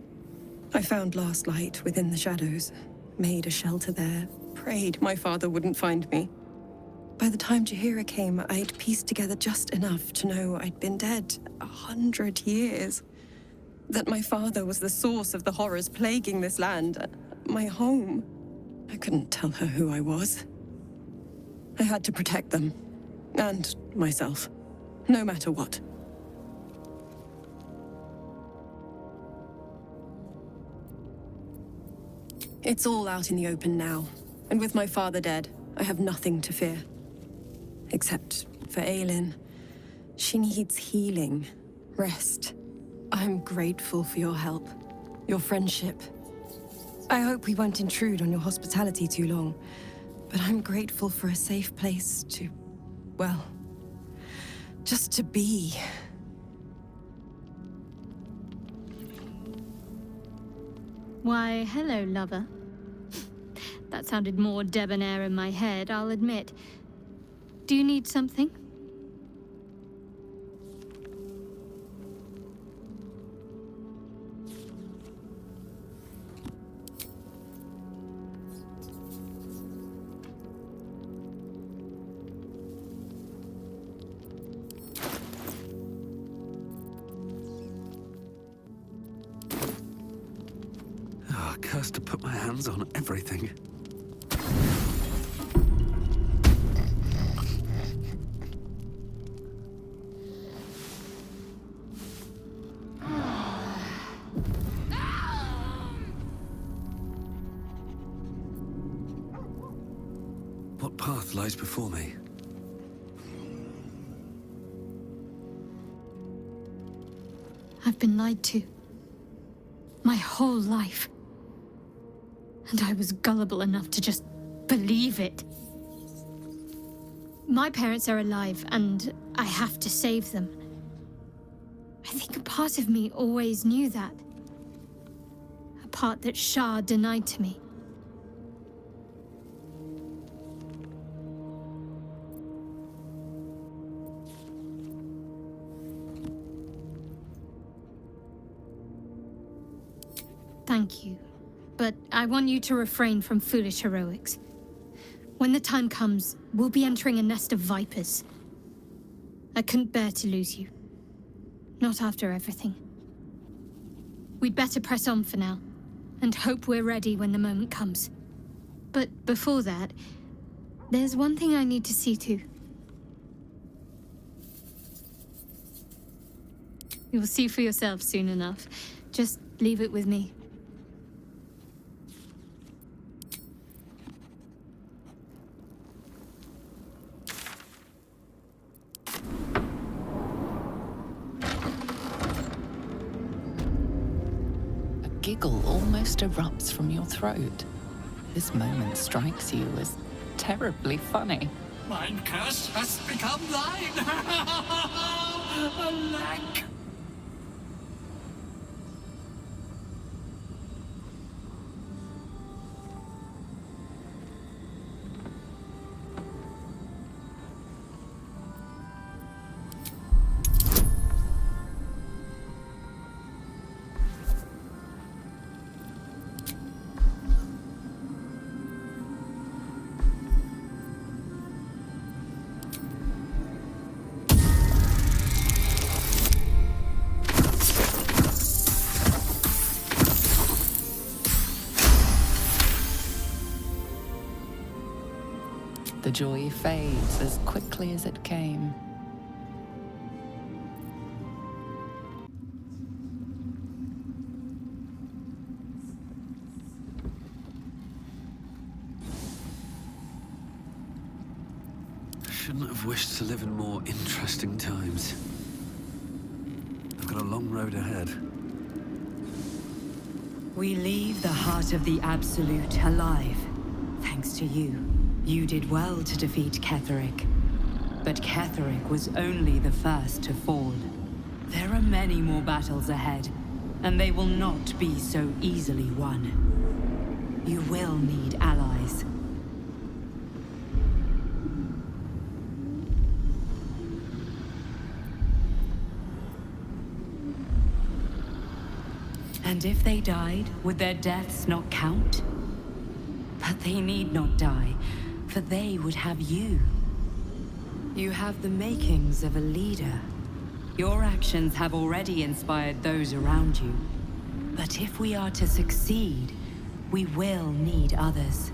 I found last light within the shadows. Made a shelter there. Prayed my father wouldn't find me. By the time Jaheira came, I'd pieced together just enough to know I'd been dead 100 years. That my father was the source of the horrors plaguing this land. My home. I couldn't tell her who I was. I had to protect them. And myself. No matter what. It's all out in the open now. And with my father dead, I have nothing to fear. Except for Aylin. She needs healing. Rest. I'm grateful for your help. Your friendship. I hope we won't intrude on your hospitality too long. But I'm grateful for a safe place to... well... just to be. Why, hello, lover. That sounded more debonair in my head, I'll admit. Do you need something? Cursed to put my hands on everything. What path lies before me? I've been lied to. My whole life. And I was gullible enough to just believe it. My parents are alive, and I have to save them. I think a part of me always knew that. A part that Shah denied to me. Thank you. But I want you to refrain from foolish heroics. When the time comes, we'll be entering a nest of vipers. I couldn't bear to lose you. Not after everything. We'd better press on for now, and hope we're ready when the moment comes. But before that, there's one thing I need to see to. You'll see for yourself soon enough. Just leave it with me. Giggle almost erupts from your throat. This moment strikes you as terribly funny. Mine curse has become thine! Alack! The joy fades as quickly as it came. Shouldn't have wished to live in more interesting times. I've got a long road ahead. We leave the heart of the Absolute alive, thanks to you. You did well to defeat Ketheric. But Ketheric was only the first to fall. There are many more battles ahead, and they will not be so easily won. You will need allies. And if they died, would their deaths not count? But they need not die, for they would have you. You have the makings of a leader. Your actions have already inspired those around you. But if we are to succeed, we will need others.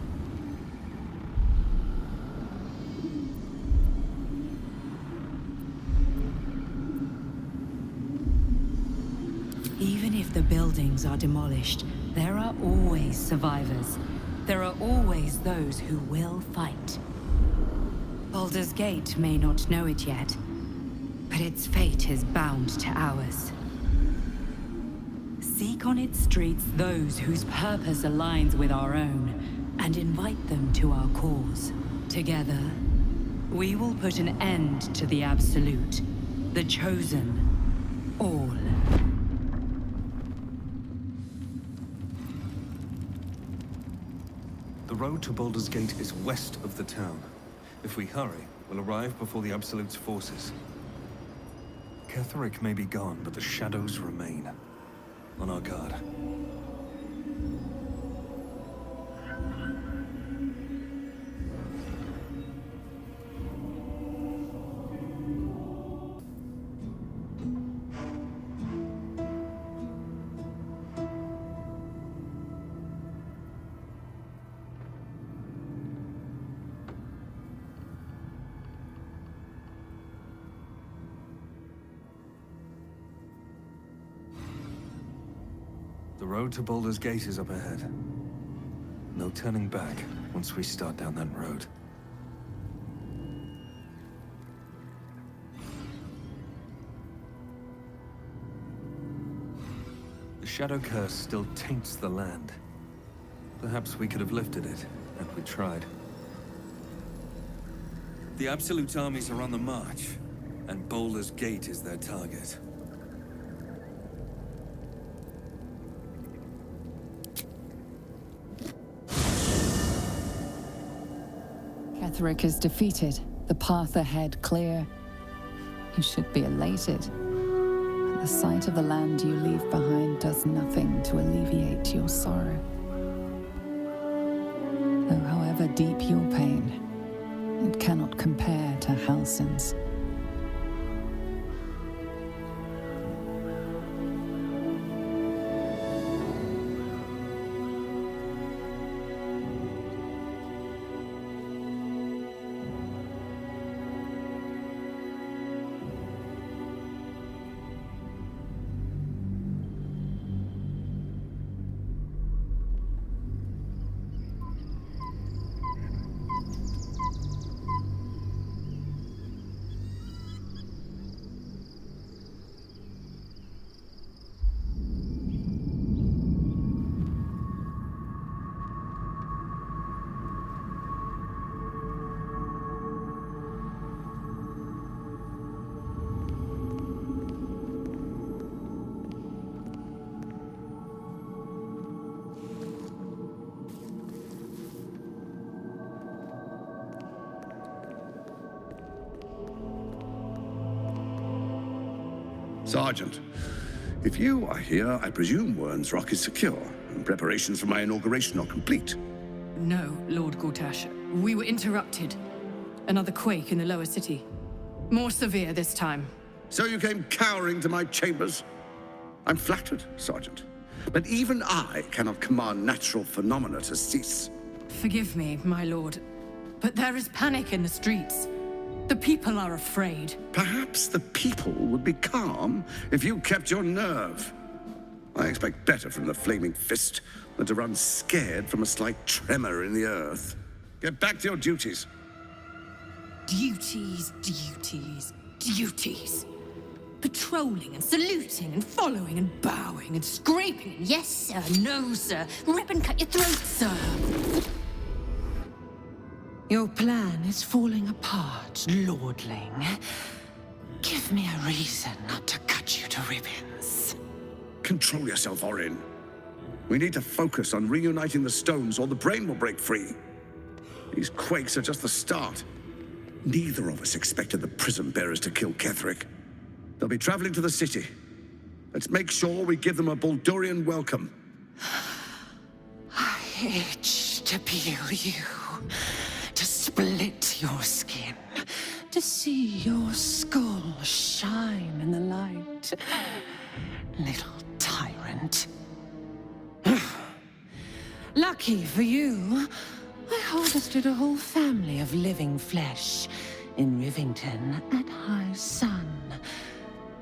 Even if the buildings are demolished, there are always survivors. There are always those who will fight. Baldur's Gate may not know it yet, but its fate is bound to ours. Seek on its streets those whose purpose aligns with our own, and invite them to our cause. Together, we will put an end to the Absolute, the Chosen, all. The road to Baldur's Gate is west of the town. If we hurry, we'll arrive before the Absolute's forces. Ketheric may be gone, but the shadows remain. On our guard. The road to Baldur's Gate is up ahead. No turning back once we start down that road. The Shadow Curse still taints the land. Perhaps we could have lifted it, and we tried. The Absolute's armies are on the march, and Baldur's Gate is their target. Ketheric is defeated, the path ahead clear. You should be elated. But the sight of the land you leave behind does nothing to alleviate your sorrow. Though however deep your pain, it cannot compare to Halsin's. Sergeant, if you are here, I presume Wern's Rock is secure, and preparations for my inauguration are complete. No, Lord Gortash. We were interrupted. Another quake in the lower city. More severe this time. So you came cowering to my chambers? I'm flattered, Sergeant. But even I cannot command natural phenomena to cease. Forgive me, my lord. But there is panic in the streets. The people are afraid. Perhaps the people would be calm if you kept your nerve. I expect better from the Flaming Fist than to run scared from a slight tremor in the earth. Get back to your duties. Duties, duties, duties. Patrolling and saluting and following and bowing and scraping and yes sir, no sir, rip and cut your throat, sir. Your plan is falling apart, Lordling. Give me a reason not to cut you to ribbons. Control yourself, Orin. We need to focus on reuniting the stones or the brain will break free. These quakes are just the start. Neither of us expected the prison bearers to kill Ketheric. They'll be traveling to the city. Let's make sure we give them a Baldurian welcome. I itch to peel you, to split your skin, to see your skull shine in the light. Little tyrant. Lucky for you, I harvested a whole family of living flesh in Rivington at high sun.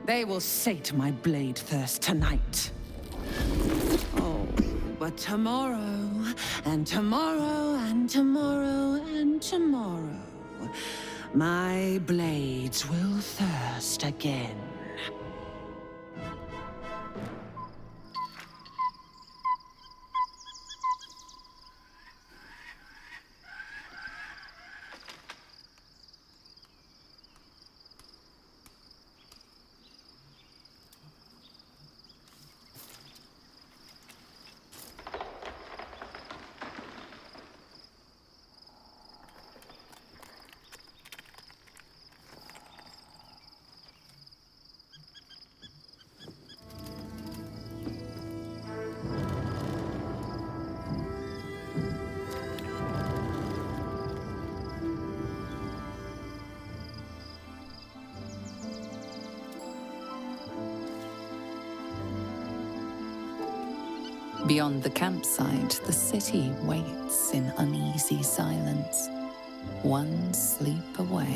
They will sate my blade thirst tonight. Oh, but tomorrow, and tomorrow, and tomorrow, and tomorrow, my blades will thirst again. Beyond the campsite, the city waits in uneasy silence, one sleep away.